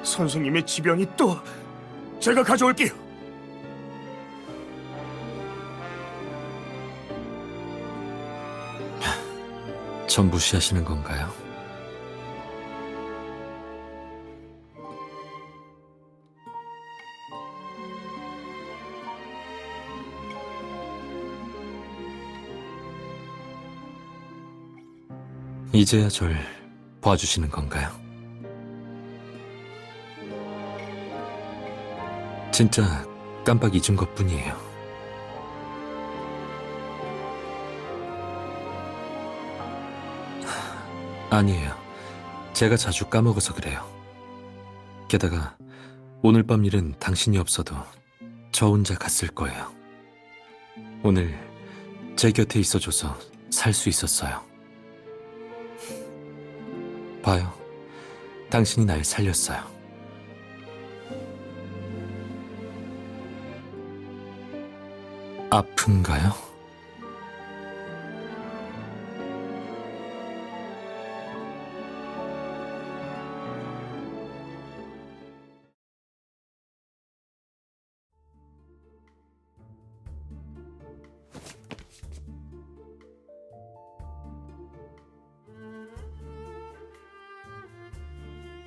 선생님의 지병이 또 제가 가져올게요. 전 무시하시는 건가요? 이제야 절 봐주시는 건가요? 진짜 깜빡 잊은 것뿐이에요. 아니에요. 제가 자주 까먹어서 그래요. 게다가 오늘 밤 일은 당신이 없어도 저 혼자 갔을 거예요. 오늘 제 곁에 있어줘서 살 수 있었어요. 봐요. 당신이 날 살렸어요. 아픈가요?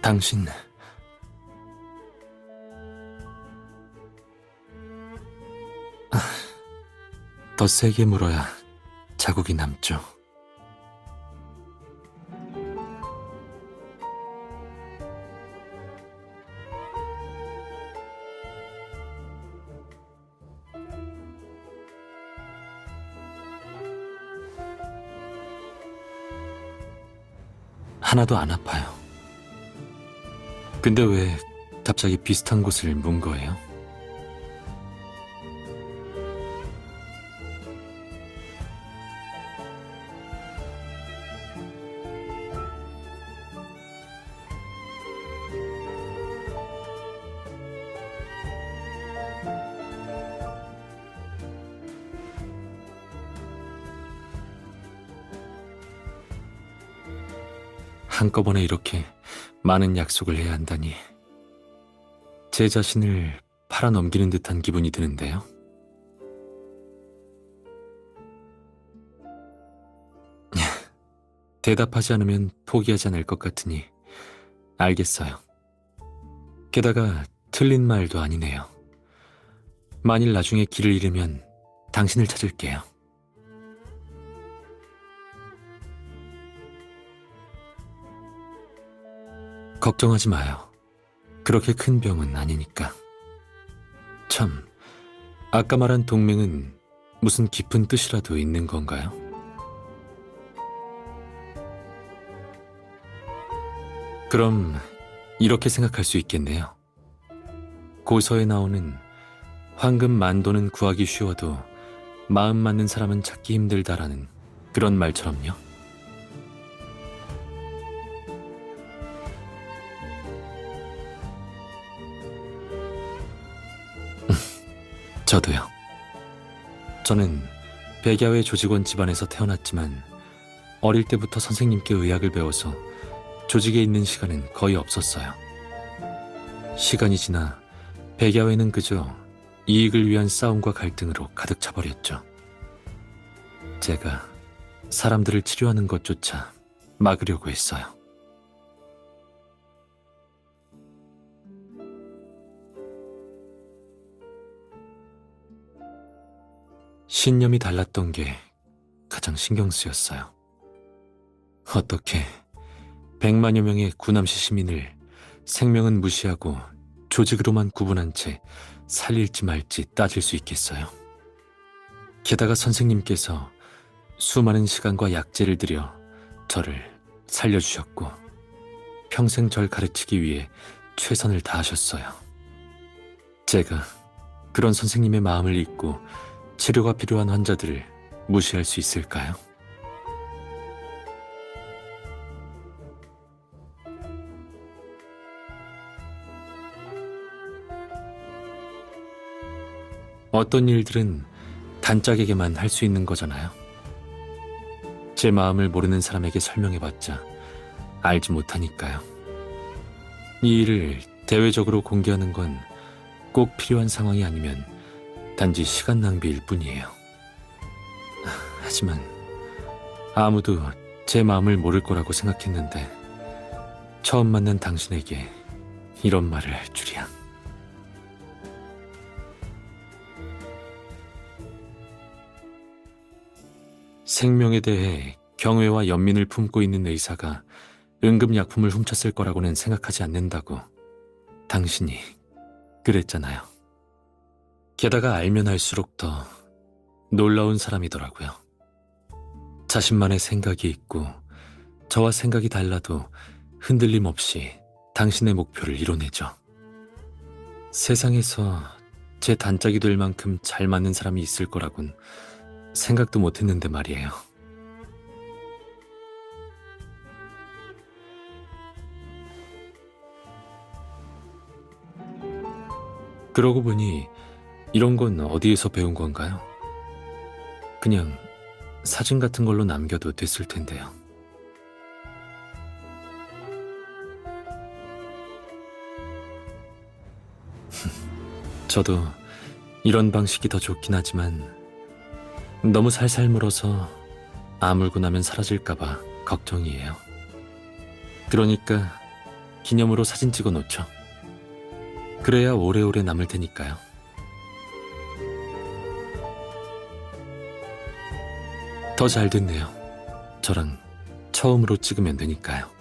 당신 더 세게 물어야 자국이 남죠. 하나도 안 아파요. 근데 왜 갑자기 비슷한 곳을 문 거예요? 한꺼번에 이렇게 많은 약속을 해야 한다니 제 자신을 팔아넘기는 듯한 기분이 드는데요. 대답하지 않으면 포기하지 않을 것 같으니 알겠어요. 게다가 틀린 말도 아니네요. 만일 나중에 길을 잃으면 당신을 찾을게요. 걱정하지 마요. 그렇게 큰 병은 아니니까. 참, 아까 말한 동맹은 무슨 깊은 뜻이라도 있는 건가요? 그럼 이렇게 생각할 수 있겠네요. 고서에 나오는 황금 만도는 구하기 쉬워도 마음 맞는 사람은 찾기 힘들다라는 그런 말처럼요. 저도요. 저는 백야회 조직원 집안에서 태어났지만 어릴 때부터 선생님께 의학을 배워서 조직에 있는 시간은 거의 없었어요. 시간이 지나 백야회는 그저 이익을 위한 싸움과 갈등으로 가득 차버렸죠. 제가 사람들을 치료하는 것조차 막으려고 했어요. 신념이 달랐던 게 가장 신경 쓰였어요. 어떻게 100만여 명의 구남시 시민을 생명은 무시하고 조직으로만 구분한 채 살릴지 말지 따질 수 있겠어요? 게다가 선생님께서 수많은 시간과 약재를 들여 저를 살려주셨고 평생 절 가르치기 위해 최선을 다하셨어요. 제가 그런 선생님의 마음을 잊고 치료가 필요한 환자들을 무시할 수 있을까요? 어떤 일들은 단짝에게만 할 수 있는 거잖아요. 제 마음을 모르는 사람에게 설명해봤자 알지 못하니까요. 이 일을 대외적으로 공개하는 건 꼭 필요한 상황이 아니면 단지 시간 낭비일 뿐이에요. 하지만 아무도 제 마음을 모를 거라고 생각했는데 처음 만난 당신에게 이런 말을 할 줄이야. 생명에 대해 경외와 연민을 품고 있는 의사가 응급약품을 훔쳤을 거라고는 생각하지 않는다고 당신이 그랬잖아요. 게다가 알면 알수록 더 놀라운 사람이더라고요. 자신만의 생각이 있고 저와 생각이 달라도 흔들림 없이 당신의 목표를 이뤄내죠. 세상에서 제 단짝이 될 만큼 잘 맞는 사람이 있을 거라곤 생각도 못했는데 말이에요. 그러고 보니 이런 건 어디에서 배운 건가요? 그냥 사진 같은 걸로 남겨도 됐을 텐데요. 저도 이런 방식이 더 좋긴 하지만 너무 살살 물어서 아물고 나면 사라질까봐 걱정이에요. 그러니까 기념으로 사진 찍어 놓죠. 그래야 오래오래 남을 테니까요. 더 잘 됐네요. 저랑 처음으로 찍으면 되니까요.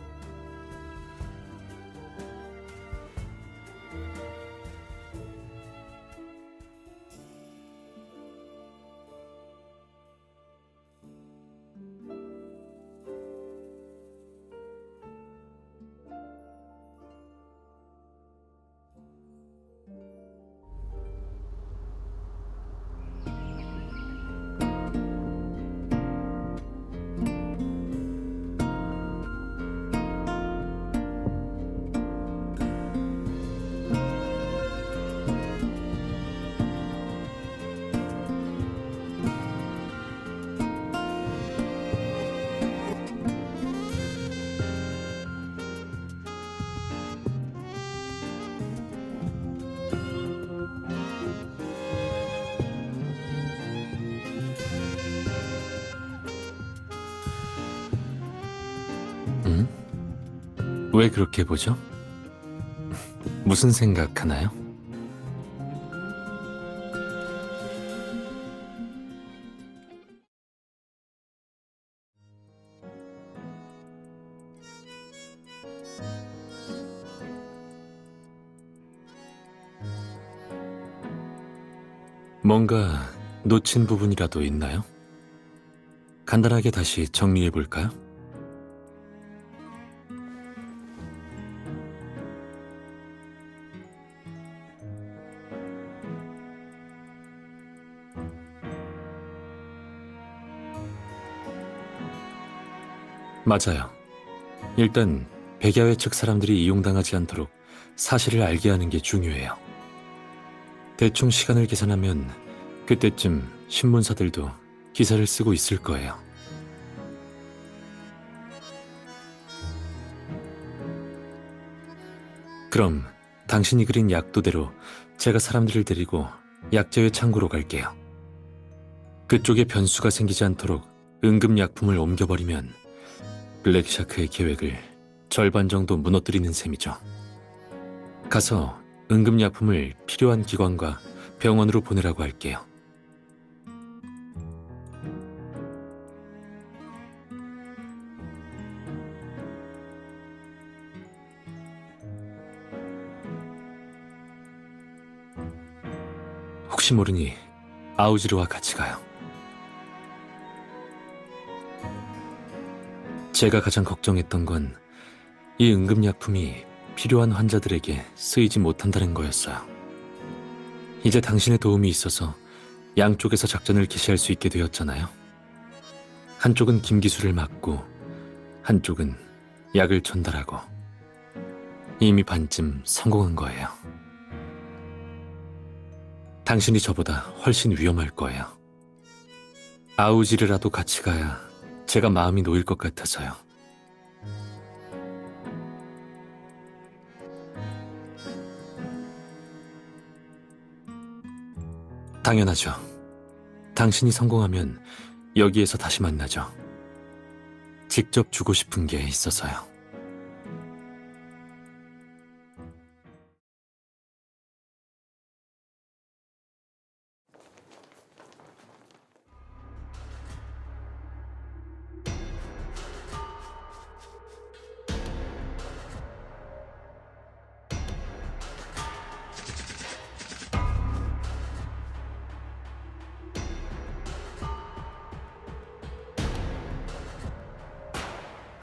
왜 그렇게 보죠? 무슨 생각하나요? 뭔가 놓친 부분이라도 있나요? 간단하게 다시 정리해 볼까요? 맞아요. 일단 백야회 측 사람들이 이용당하지 않도록 사실을 알게 하는 게 중요해요. 대충 시간을 계산하면 그때쯤 신문사들도 기사를 쓰고 있을 거예요. 그럼 당신이 그린 약도대로 제가 사람들을 데리고 약재회 창고로 갈게요. 그쪽에 변수가 생기지 않도록 응급약품을 옮겨버리면 블랙샤크의 계획을 절반 정도 무너뜨리는 셈이죠. 가서 응급약품을 필요한 기관과 병원으로 보내라고 할게요. 혹시 모르니 아우지르와 같이 가요. 제가 가장 걱정했던 건 이 응급약품이 필요한 환자들에게 쓰이지 못한다는 거였어요. 이제 당신의 도움이 있어서 양쪽에서 작전을 개시할 수 있게 되었잖아요. 한쪽은 김기수를 막고 한쪽은 약을 전달하고 이미 반쯤 성공한 거예요. 당신이 저보다 훨씬 위험할 거예요. 아우지르라도 같이 가야 제가 마음이 놓일 것 같아서요. 당연하죠. 당신이 성공하면 여기에서 다시 만나죠. 직접 주고 싶은 게 있어서요.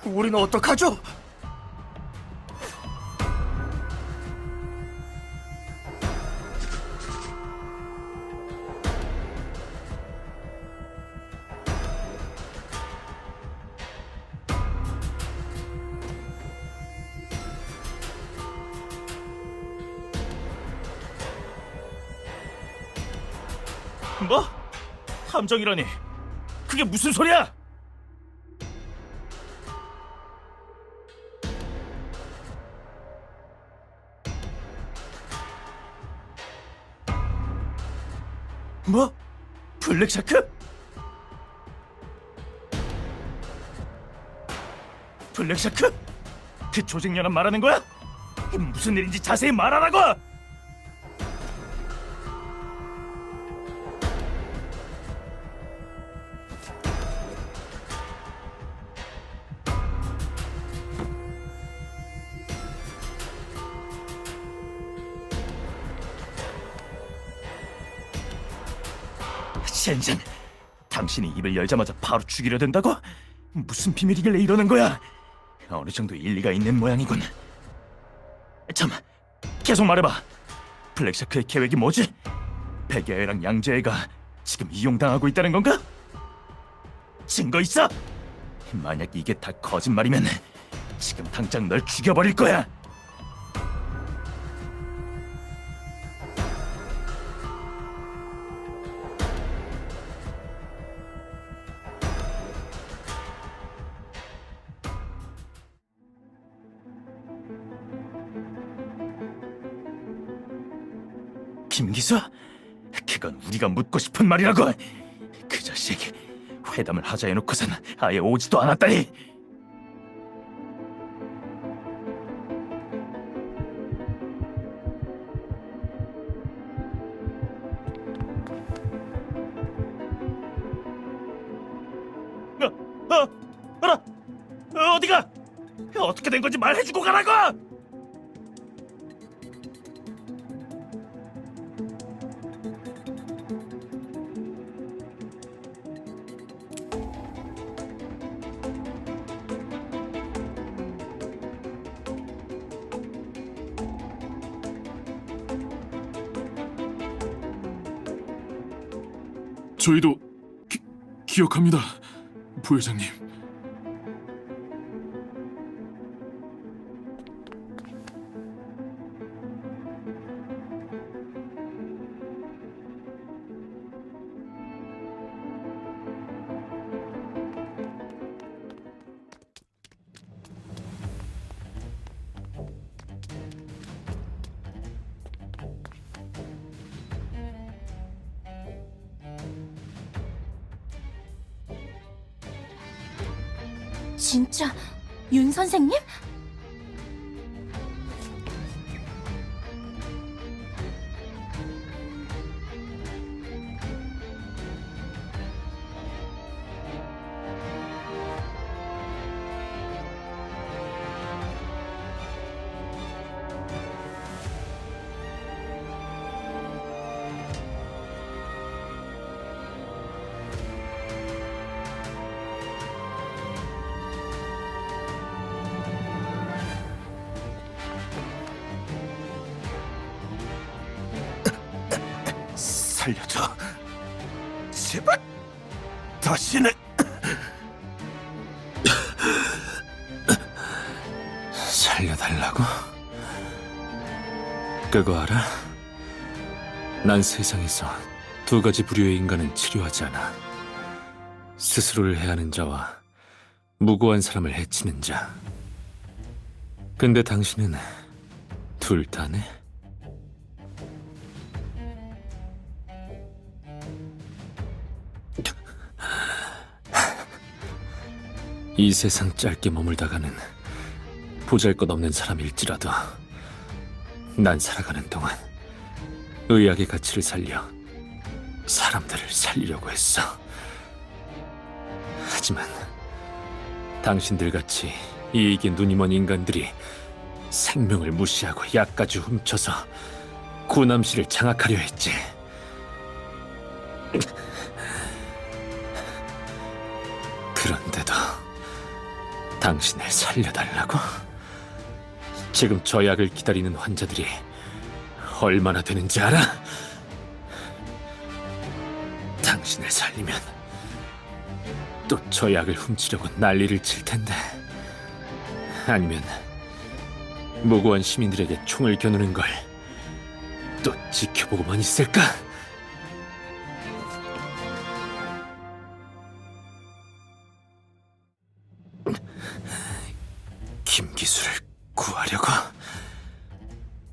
우리는 어떡하죠? 뭐? 함정이라니? 그게 무슨 소리야? 뭐? 블랙샤크? 블랙샤크? 그 조직년은 말하는 거야? 무슨 일인지 자세히 말하라고! 젠장, 당신이 입을 열자마자 바로 죽이려 든다고? 무슨 비밀이길래 이러는 거야? 어느 정도 일리가 있는 모양이군. 참, 계속 말해봐. 블랙샤크의 계획이 뭐지? 백야애랑 양재애가 지금 이용당하고 있다는 건가? 증거 있어? 만약 이게 다 거짓말이면 지금 당장 널 죽여버릴 거야. 김기수? 그건 우리가 묻고 싶은 말이라고. 그 자식 회담을 하자 해놓고선 아예 오지도 않았다니. 알아. 어디가? 어떻게 된 건지 말해주고 가라고. 저희도 기억합니다, 부회장님. 진짜 윤 선생님? 살려줘. 제발 다시는. 살려달라고? 그거 알아? 난 세상에서 두 가지 부류의 인간은 치료하지 않아. 스스로를 해하는 자와 무고한 사람을 해치는 자. 근데 당신은 둘 다네? 이 세상 짧게 머물다가는 보잘것없는 사람일지라도 난 살아가는 동안 의학의 가치를 살려 사람들을 살리려고 했어. 하지만 당신들같이 이익에 눈이 먼 인간들이 생명을 무시하고 약까지 훔쳐서 구남시를 장악하려 했지. 그런데도 당신을 살려달라고? 지금 저 약을 기다리는 환자들이 얼마나 되는지 알아? 당신을 살리면 또 저 약을 훔치려고 난리를 칠 텐데, 아니면 무고한 시민들에게 총을 겨누는 걸 또 지켜보고만 있을까? 김기수를 구하려고?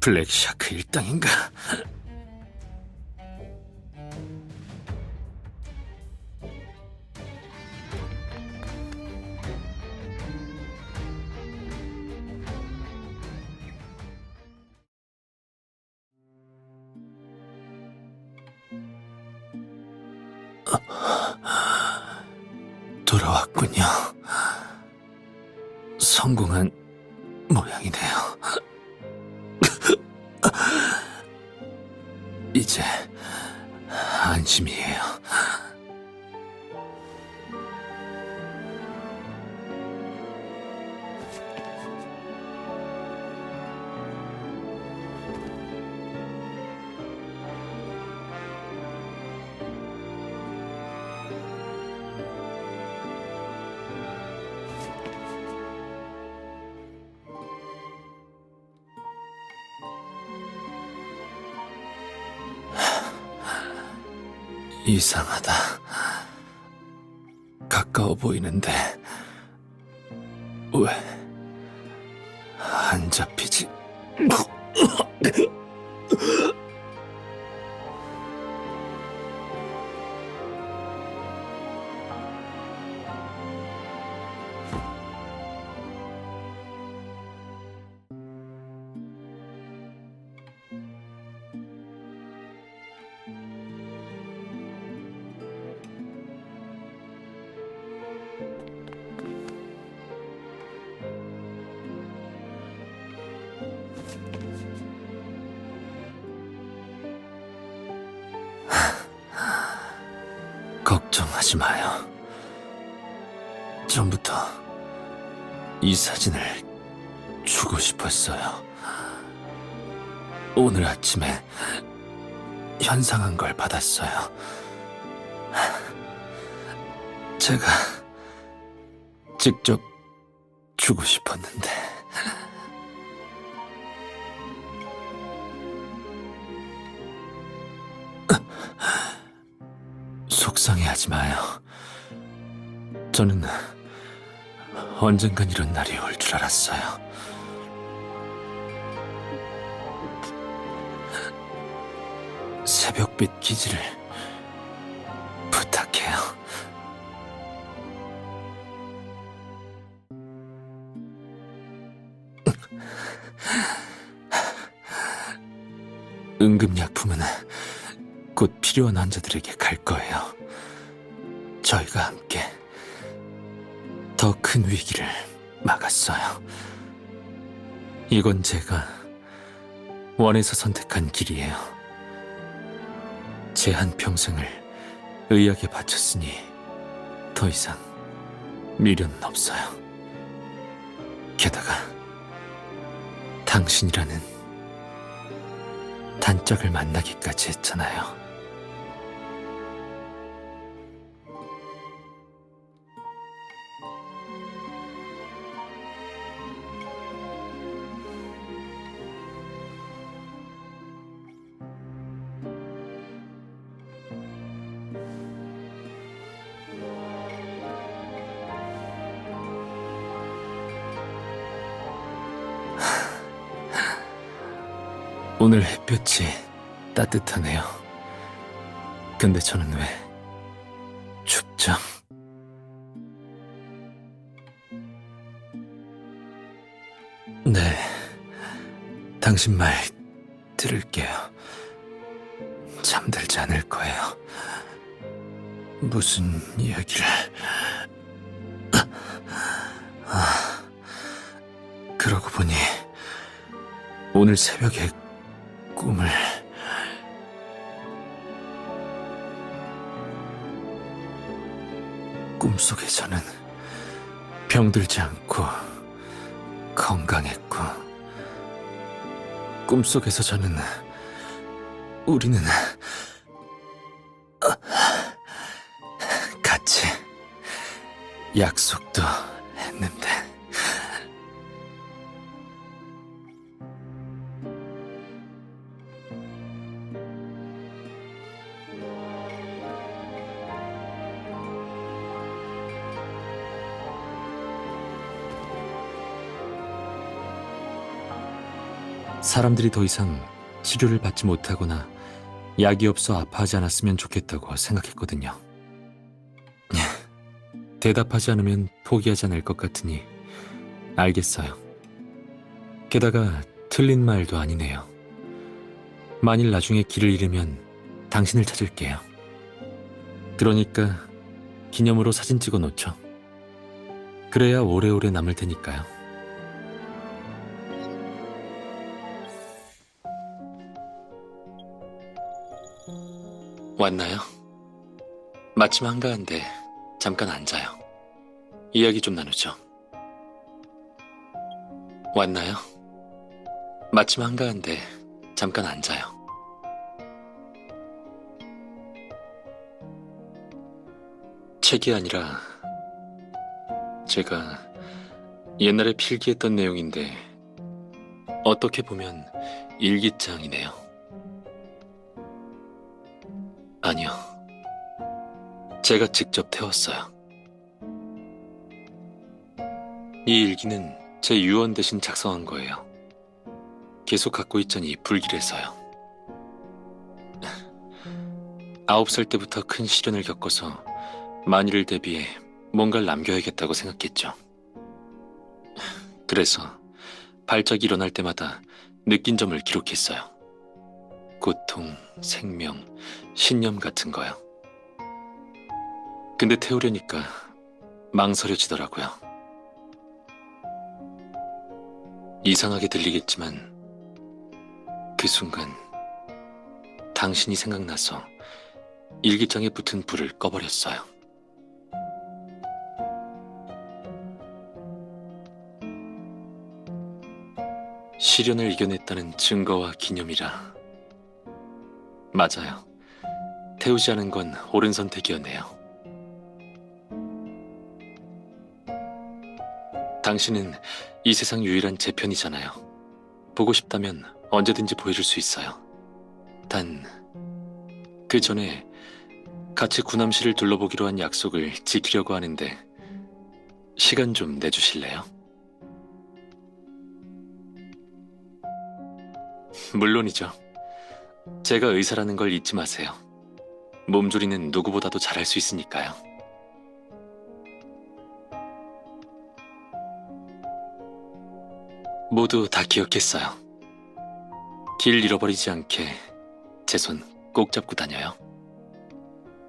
블랙샤크 일당인가? 돌아왔군요. 성공한 모양이네요. 이제 안심이에요. 이상하다. 가까워 보이는데 왜 안 잡히지? 걱정하지 마요. 전부터 이 사진을 주고 싶었어요. 오늘 아침에 현상한 걸 받았어요. 제가 직접 주고 싶었는데. 속상해하지 마요. 저는 언젠간 이런 날이 올 줄 알았어요. 새벽빛 기지를 부탁해요. 응급약품은 곧 필요한 환자들에게 갈 거예요. 저희가 함께 더 큰 위기를 막았어요. 이건 제가 원해서 선택한 길이에요. 제 한평생을 의학에 바쳤으니 더 이상 미련은 없어요. 게다가 당신이라는 단짝을 만나기까지 했잖아요. 오늘 햇볕이 따뜻하네요. 근데 저는 왜 춥죠? 네, 당신 말 들을게요. 잠들지 않을 거예요. 무슨 이야기를... 그러고 보니 오늘 새벽에 꿈을... 꿈속에 저는 병들지 않고 건강했고, 꿈속에서 저는 우리는 같이 약속도 했는데. 사람들이 더 이상 치료를 받지 못하거나 약이 없어 아파하지 않았으면 좋겠다고 생각했거든요. 대답하지 않으면 포기하지 않을 것 같으니 알겠어요. 게다가 틀린 말도 아니네요. 만일 나중에 길을 잃으면 당신을 찾을게요. 그러니까 기념으로 사진 찍어 놓죠. 그래야 오래오래 남을 테니까요. 왔나요? 마침 한가한데 잠깐 앉아요. 이야기 좀 나누죠. 왔나요? 마침 한가한데 잠깐 앉아요. 책이 아니라 제가 옛날에 필기했던 내용인데 어떻게 보면 일기장이네요. 아니요. 제가 직접 태웠어요. 이 일기는 제 유언 대신 작성한 거예요. 계속 갖고 있자니 불길해서요. 9살 때부터 큰 시련을 겪어서 만일을 대비해 뭔가를 남겨야겠다고 생각했죠. 그래서 발작이 일어날 때마다 느낀 점을 기록했어요. 고통, 생명, 신념 같은 거요. 근데 태우려니까 망설여지더라고요. 이상하게 들리겠지만 그 순간 당신이 생각나서 일기장에 붙은 불을 꺼버렸어요. 시련을 이겨냈다는 증거와 기념이라. 맞아요. 태우지 않은 건 옳은 선택이었네요. 당신은 이 세상 유일한 제 편이잖아요. 보고 싶다면 언제든지 보여줄 수 있어요. 단, 그 전에 같이 구남시를 둘러보기로 한 약속을 지키려고 하는데 시간 좀 내주실래요? 물론이죠. 제가 의사라는 걸 잊지 마세요. 몸조리는 누구보다도 잘할 수 있으니까요. 모두 다 기억했어요. 길 잃어버리지 않게 제 손 꼭 잡고 다녀요.